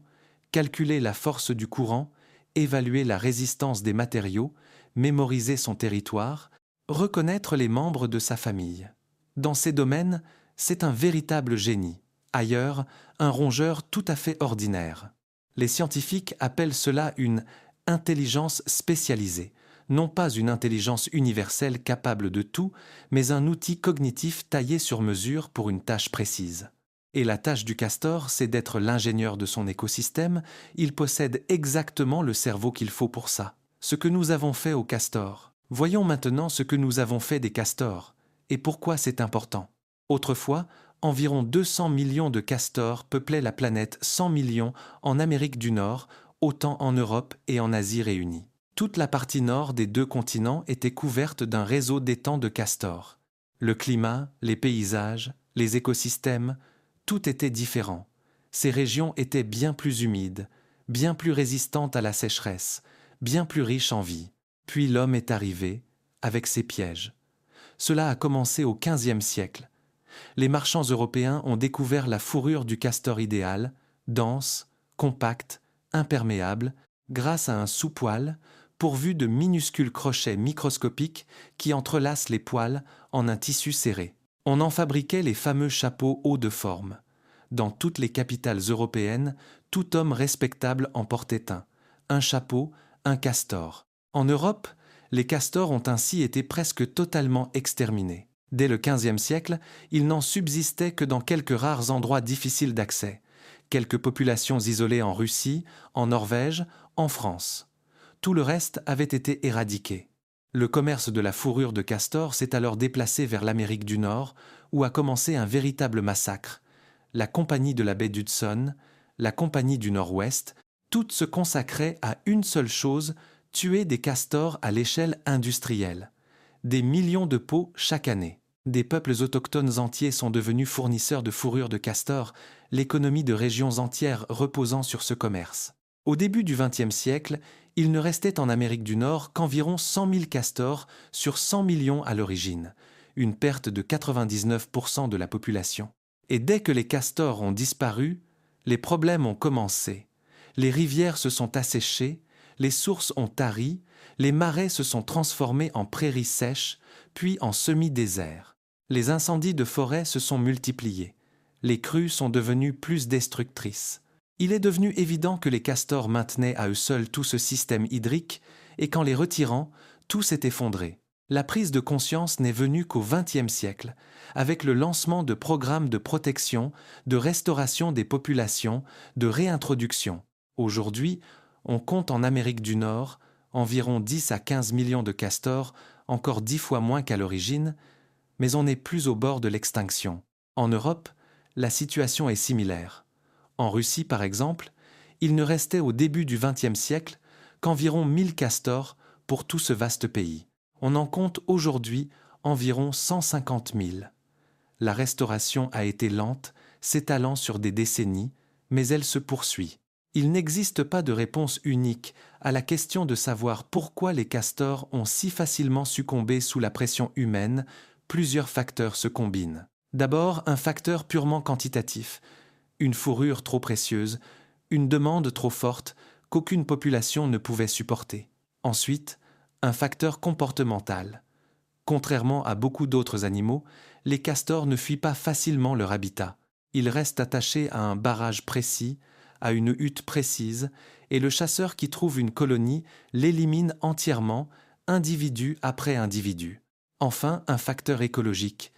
calculer la force du courant, évaluer la résistance des matériaux, mémoriser son territoire, reconnaître les membres de sa famille. Dans ces domaines, c'est un véritable génie. Ailleurs, un rongeur tout à fait ordinaire. Les scientifiques appellent cela une intelligence spécialisée, non pas une intelligence universelle capable de tout, mais un outil cognitif taillé sur mesure pour une tâche précise. Et la tâche du castor, c'est d'être l'ingénieur de son écosystème. Il possède exactement le cerveau qu'il faut pour ça. Ce que nous avons fait au castor. Voyons maintenant ce que nous avons fait des castors et pourquoi c'est important. Autrefois, environ 200 millions de castors peuplaient la planète, 100 millions en Amérique du Nord, autant en Europe et en Asie réunies. Toute la partie nord des deux continents était couverte d'un réseau d'étangs de castors. Le climat, les paysages, les écosystèmes, tout était différent. Ces régions étaient bien plus humides, bien plus résistantes à la sécheresse, bien plus riches en vie. Puis l'homme est arrivé, avec ses pièges. Cela a commencé au XVe siècle. Les marchands européens ont découvert la fourrure du castor idéal, dense, compacte, imperméable, grâce à un sous-poil, pourvu de minuscules crochets microscopiques qui entrelacent les poils en un tissu serré. On en fabriquait les fameux chapeaux hauts de forme. Dans toutes les capitales européennes, tout homme respectable en portait un chapeau, un castor. En Europe, les castors ont ainsi été presque totalement exterminés. Dès le XVe siècle, il n'en subsistait que dans quelques rares endroits difficiles d'accès, quelques populations isolées en Russie, en Norvège, en France. Tout le reste avait été éradiqué. Le commerce de la fourrure de castor s'est alors déplacé vers l'Amérique du Nord, où a commencé un véritable massacre. La Compagnie de la baie d'Hudson, la Compagnie du Nord-Ouest, toutes se consacraient à une seule chose, tuer des castors à l'échelle industrielle. Des millions de peaux chaque année. Des peuples autochtones entiers sont devenus fournisseurs de fourrure de castor, l'économie de régions entières reposant sur ce commerce. Au début du XXe siècle, il ne restait en Amérique du Nord qu'environ 100 000 castors sur 100 millions à l'origine, une perte de 99% de la population. Et dès que les castors ont disparu, les problèmes ont commencé. Les rivières se sont asséchées, les sources ont tari, les marais se sont transformés en prairies sèches, puis en semi-déserts. Les incendies de forêt se sont multipliés. Les crues sont devenues plus destructrices. Il est devenu évident que les castors maintenaient à eux seuls tout ce système hydrique, et qu'en les retirant, tout s'est effondré. La prise de conscience n'est venue qu'au XXe siècle, avec le lancement de programmes de protection, de restauration des populations, de réintroduction. Aujourd'hui, on compte en Amérique du Nord environ 10 à 15 millions de castors, encore 10 fois moins qu'à l'origine, mais on n'est plus au bord de l'extinction. En Europe, la situation est similaire. En Russie, par exemple, il ne restait au début du XXe siècle qu'environ 1000 castors pour tout ce vaste pays. On en compte aujourd'hui environ 150 000. La restauration a été lente, s'étalant sur des décennies, mais elle se poursuit. Il n'existe pas de réponse unique à la question de savoir pourquoi les castors ont si facilement succombé sous la pression humaine. Plusieurs facteurs se combinent. D'abord, un facteur purement quantitatif, une fourrure trop précieuse, une demande trop forte qu'aucune population ne pouvait supporter. Ensuite, un facteur comportemental. Contrairement à beaucoup d'autres animaux, les castors ne fuient pas facilement leur habitat. Ils restent attachés à un barrage précis, à une hutte précise, et le chasseur qui trouve une colonie l'élimine entièrement, individu après individu. Enfin, un facteur écologique.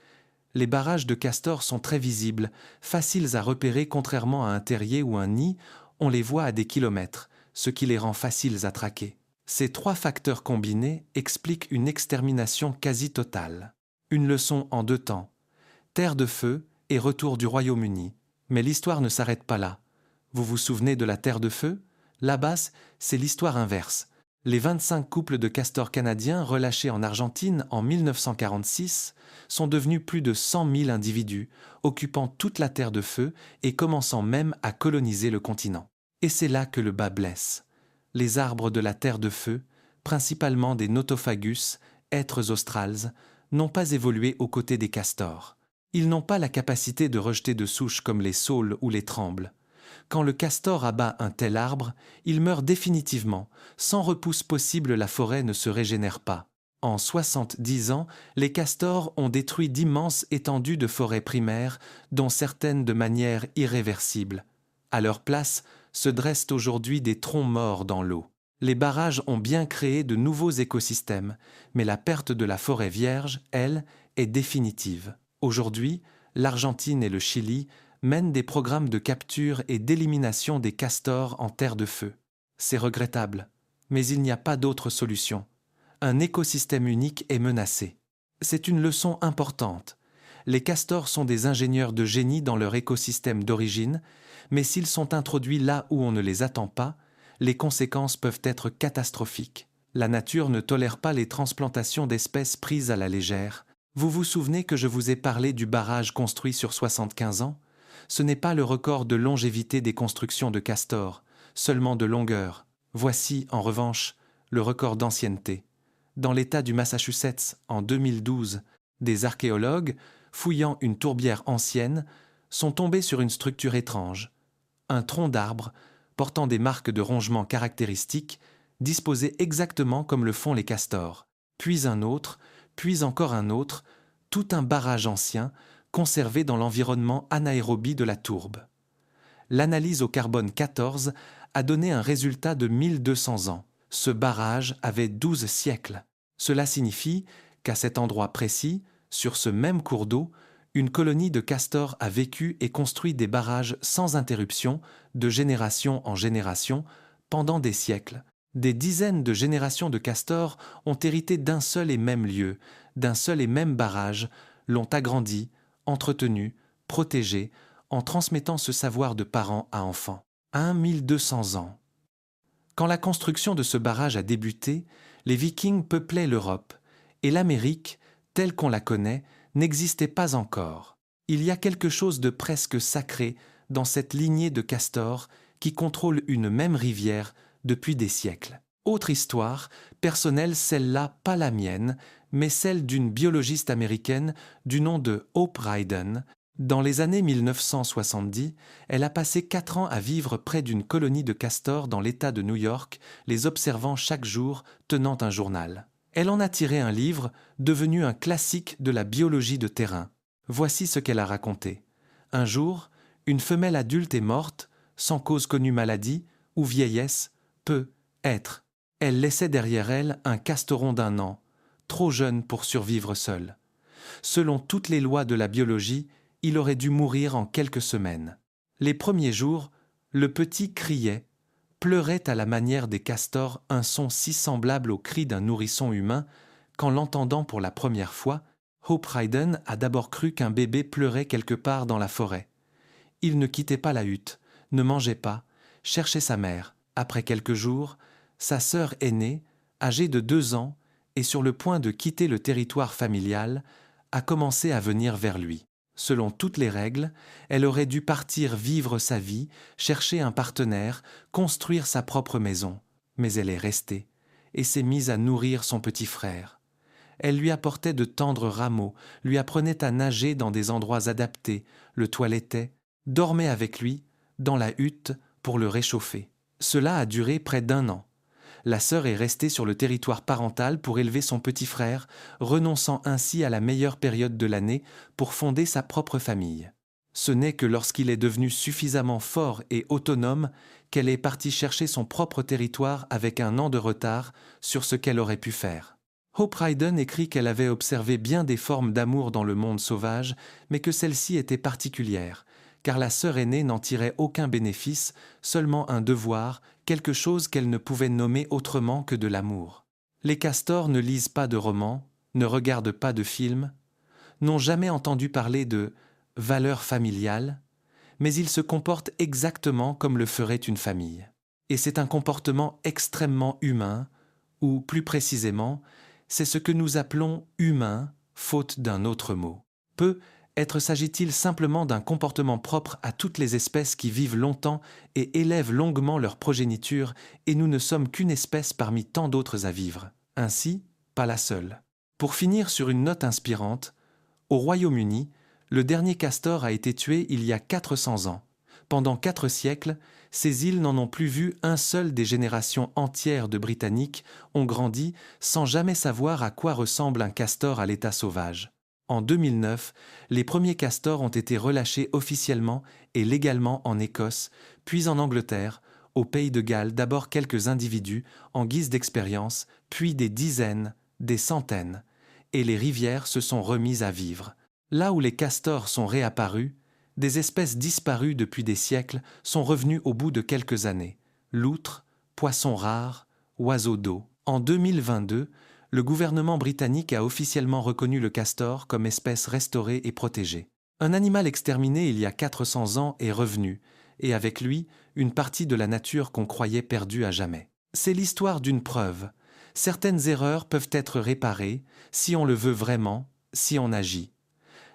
Les barrages de castors sont très visibles, faciles à repérer contrairement à un terrier ou un nid, on les voit à des kilomètres, ce qui les rend faciles à traquer. Ces trois facteurs combinés expliquent une extermination quasi totale. Une leçon en 2 temps. Terre de feu et retour du Royaume-Uni. Mais l'histoire ne s'arrête pas là. Vous vous souvenez de la Terre de feu? Là-bas, c'est l'histoire inverse. Les 25 couples de castors canadiens relâchés en Argentine en 1946 sont devenus plus de 100 000 individus, occupant toute la Terre de feu et commençant même à coloniser le continent. Et c'est là que le bas blesse. Les arbres de la Terre de feu, principalement des Notophagus, êtres australes, n'ont pas évolué aux côtés des castors. Ils n'ont pas la capacité de rejeter de souches comme les saules ou les trembles. Quand le castor abat un tel arbre, il meurt définitivement. Sans repousse possible, la forêt ne se régénère pas. En 70 ans, les castors ont détruit d'immenses étendues de forêts primaires, dont certaines de manière irréversible. À leur place, se dressent aujourd'hui des troncs morts dans l'eau. Les barrages ont bien créé de nouveaux écosystèmes, mais la perte de la forêt vierge, elle, est définitive. Aujourd'hui, l'Argentine et le Chili mènent des programmes de capture et d'élimination des castors en terre de feu. C'est regrettable, mais il n'y a pas d'autre solution. Un écosystème unique est menacé. C'est une leçon importante. Les castors sont des ingénieurs de génie dans leur écosystème d'origine, mais s'ils sont introduits là où on ne les attend pas, les conséquences peuvent être catastrophiques. La nature ne tolère pas les transplantations d'espèces prises à la légère. Vous vous souvenez que je vous ai parlé du barrage construit sur 75 ans? Ce n'est pas le record de longévité des constructions de castors, seulement de longueur. Voici, en revanche, le record d'ancienneté. Dans l'État du Massachusetts, en 2012, des archéologues, fouillant une tourbière ancienne, sont tombés sur une structure étrange. Un tronc d'arbre, portant des marques de rongement caractéristiques, disposé exactement comme le font les castors. Puis un autre, puis encore un autre, tout un barrage ancien, conservé dans l'environnement anaérobie de la tourbe. L'analyse au carbone 14 a donné un résultat de 1200 ans. Ce barrage avait 12 siècles. Cela signifie qu'à cet endroit précis, sur ce même cours d'eau, une colonie de castors a vécu et construit des barrages sans interruption, de génération en génération, pendant des siècles. Des dizaines de générations de castors ont hérité d'un seul et même lieu, d'un seul et même barrage, l'ont agrandi, entretenu, protégé, en transmettant ce savoir de parents à enfants. 1200 ans. Quand la construction de ce barrage a débuté, les Vikings peuplaient l'Europe, et l'Amérique, telle qu'on la connaît, n'existait pas encore. Il y a quelque chose de presque sacré dans cette lignée de castors qui contrôle une même rivière depuis des siècles. Autre histoire, personnelle, celle-là pas la mienne, mais celle d'une biologiste américaine du nom de Hope Ryden. Dans les années 1970, elle a passé 4 ans à vivre près d'une colonie de castors dans l'État de New York, les observant chaque jour, tenant un journal. Elle en a tiré un livre, devenu un classique de la biologie de terrain. Voici ce qu'elle a raconté. Un jour, une femelle adulte est morte, sans cause connue maladie ou vieillesse, peut être. Elle laissait derrière elle un castoron d'1 an, trop jeune pour survivre seul. Selon toutes les lois de la biologie, il aurait dû mourir en quelques semaines. Les premiers jours, le petit criait, pleurait à la manière des castors un son si semblable au cri d'un nourrisson humain qu'en l'entendant pour la première fois, Hope Ryden a d'abord cru qu'un bébé pleurait quelque part dans la forêt. Il ne quittait pas la hutte, ne mangeait pas, cherchait sa mère. Après quelques jours, sa sœur aînée, âgée de 2 ans et sur le point de quitter le territoire familial, a commencé à venir vers lui. Selon toutes les règles, elle aurait dû partir vivre sa vie, chercher un partenaire, construire sa propre maison. Mais elle est restée et s'est mise à nourrir son petit frère. Elle lui apportait de tendres rameaux, lui apprenait à nager dans des endroits adaptés, le toilettait, dormait avec lui, dans la hutte, pour le réchauffer. Cela a duré près d'1 an. La sœur est restée sur le territoire parental pour élever son petit frère, renonçant ainsi à la meilleure période de l'année pour fonder sa propre famille. Ce n'est que lorsqu'il est devenu suffisamment fort et autonome qu'elle est partie chercher son propre territoire avec 1 an de retard sur ce qu'elle aurait pu faire. Hope Ryden écrit qu'elle avait observé bien des formes d'amour dans le monde sauvage, mais que celle-ci était particulière, car la sœur aînée n'en tirait aucun bénéfice, seulement un devoir, quelque chose qu'elle ne pouvait nommer autrement que de l'amour. Les castors ne lisent pas de romans, ne regardent pas de films, n'ont jamais entendu parler de valeurs familiales, mais ils se comportent exactement comme le ferait une famille. Et c'est un comportement extrêmement humain, ou plus précisément, c'est ce que nous appelons humain, faute d'un autre mot. Peut-être s'agit-il simplement d'un comportement propre à toutes les espèces qui vivent longtemps et élèvent longuement leur progéniture, et nous ne sommes qu'une espèce parmi tant d'autres à vivre. Ainsi, pas la seule. Pour finir sur une note inspirante, au Royaume-Uni, le dernier castor a été tué il y a 400 ans. Pendant 4 siècles, ces îles n'en ont plus vu un seul. Des générations entières de Britanniques ont grandi sans jamais savoir à quoi ressemble un castor à l'état sauvage. En 2009, les premiers castors ont été relâchés officiellement et légalement en Écosse, puis en Angleterre, au Pays de Galles, d'abord quelques individus en guise d'expérience, puis des dizaines, des centaines, et les rivières se sont remises à vivre. Là où les castors sont réapparus, des espèces disparues depuis des siècles sont revenues au bout de quelques années. Loutres, poissons rares, oiseaux d'eau. En 2022, le gouvernement britannique a officiellement reconnu le castor comme espèce restaurée et protégée. Un animal exterminé il y a 400 ans est revenu, et avec lui, une partie de la nature qu'on croyait perdue à jamais. C'est l'histoire d'une preuve. Certaines erreurs peuvent être réparées, si on le veut vraiment, si on agit.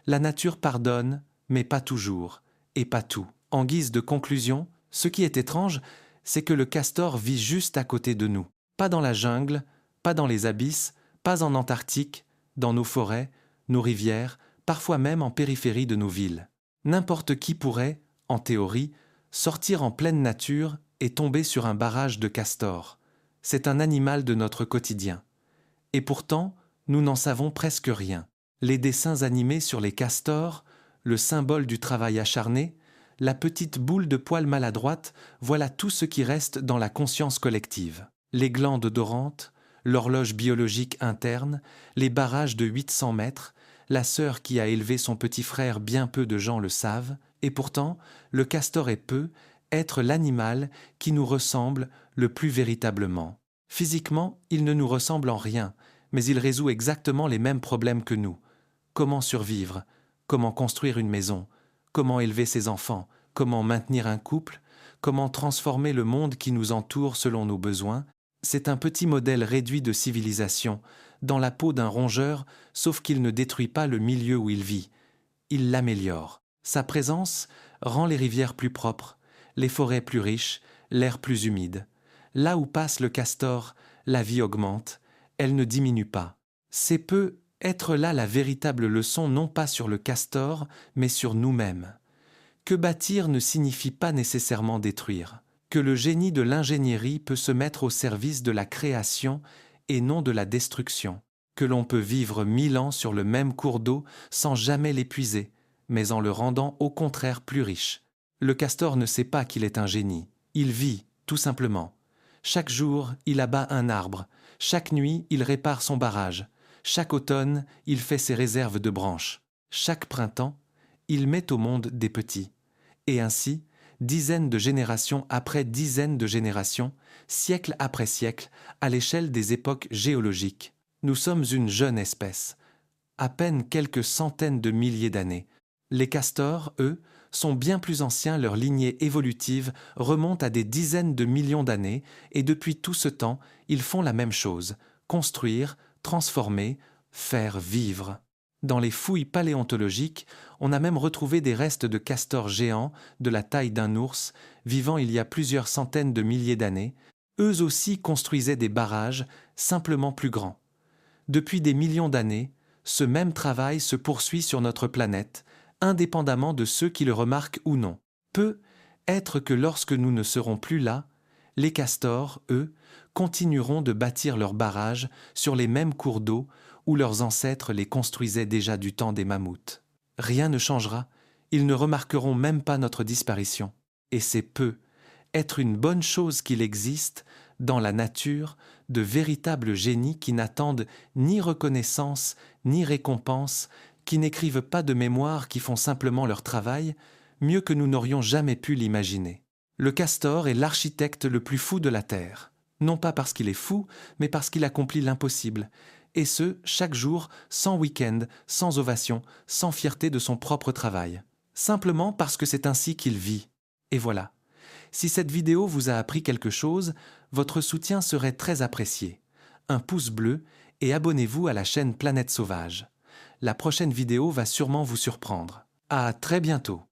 La nature pardonne, mais pas toujours, et pas tout. En guise de conclusion, ce qui est étrange, c'est que le castor vit juste à côté de nous. Pas dans la jungle, pas dans les abysses, pas en Antarctique, dans nos forêts, nos rivières, parfois même en périphérie de nos villes. N'importe qui pourrait, en théorie, sortir en pleine nature et tomber sur un barrage de castors. C'est un animal de notre quotidien. Et pourtant, nous n'en savons presque rien. Les dessins animés sur les castors, le symbole du travail acharné, la petite boule de poils maladroite, voilà tout ce qui reste dans la conscience collective. Les glandes odorantes, l'horloge biologique interne, les barrages de 800 mètres, la sœur qui a élevé son petit frère, bien peu de gens le savent, et pourtant, le castor est être l'animal qui nous ressemble le plus véritablement. Physiquement, il ne nous ressemble en rien, mais il résout exactement les mêmes problèmes que nous. Comment survivre? Comment construire une maison? Comment élever ses enfants? Comment maintenir un couple? Comment transformer le monde qui nous entoure selon nos besoins? C'est un petit modèle réduit de civilisation, dans la peau d'un rongeur, sauf qu'il ne détruit pas le milieu où il vit. Il l'améliore. Sa présence rend les rivières plus propres, les forêts plus riches, l'air plus humide. Là où passe le castor, la vie augmente, elle ne diminue pas. C'est être là la véritable leçon, non pas sur le castor, mais sur nous-mêmes. Que bâtir ne signifie pas nécessairement détruire. Que le génie de l'ingénierie peut se mettre au service de la création et non de la destruction. Que l'on peut vivre 1000 ans sur le même cours d'eau sans jamais l'épuiser, mais en le rendant au contraire plus riche. Le castor ne sait pas qu'il est un génie. Il vit, tout simplement. Chaque jour, il abat un arbre. Chaque nuit, il répare son barrage. Chaque automne, il fait ses réserves de branches. Chaque printemps, il met au monde des petits. Et ainsi, dizaines de générations après dizaines de générations, siècle après siècle, à l'échelle des époques géologiques. Nous sommes une jeune espèce, à peine quelques centaines de milliers d'années. Les castors, eux, sont bien plus anciens, leur lignée évolutive remonte à des dizaines de millions d'années, et depuis tout ce temps, ils font la même chose, construire, transformer, faire vivre. Dans les fouilles paléontologiques, on a même retrouvé des restes de castors géants de la taille d'un ours, vivant il y a plusieurs centaines de milliers d'années. Eux aussi construisaient des barrages, simplement plus grands. Depuis des millions d'années, ce même travail se poursuit sur notre planète, indépendamment de ceux qui le remarquent ou non. Peut être que lorsque nous ne serons plus là, les castors, eux, continueront de bâtir leurs barrages sur les mêmes cours d'eau où leurs ancêtres les construisaient déjà du temps des mammouths. Rien ne changera, ils ne remarqueront même pas notre disparition. Et c'est peu, être une bonne chose qu'il existe, dans la nature, de véritables génies qui n'attendent ni reconnaissance, ni récompense, qui n'écrivent pas de mémoires, qui font simplement leur travail, mieux que nous n'aurions jamais pu l'imaginer. Le castor est l'architecte le plus fou de la Terre, non pas parce qu'il est fou, mais parce qu'il accomplit l'impossible, et ce, chaque jour, sans week-end, sans ovation, sans fierté de son propre travail. Simplement parce que c'est ainsi qu'il vit. Et voilà. Si cette vidéo vous a appris quelque chose, votre soutien serait très apprécié. Un pouce bleu et abonnez-vous à la chaîne Planète Sauvage. La prochaine vidéo va sûrement vous surprendre. À très bientôt.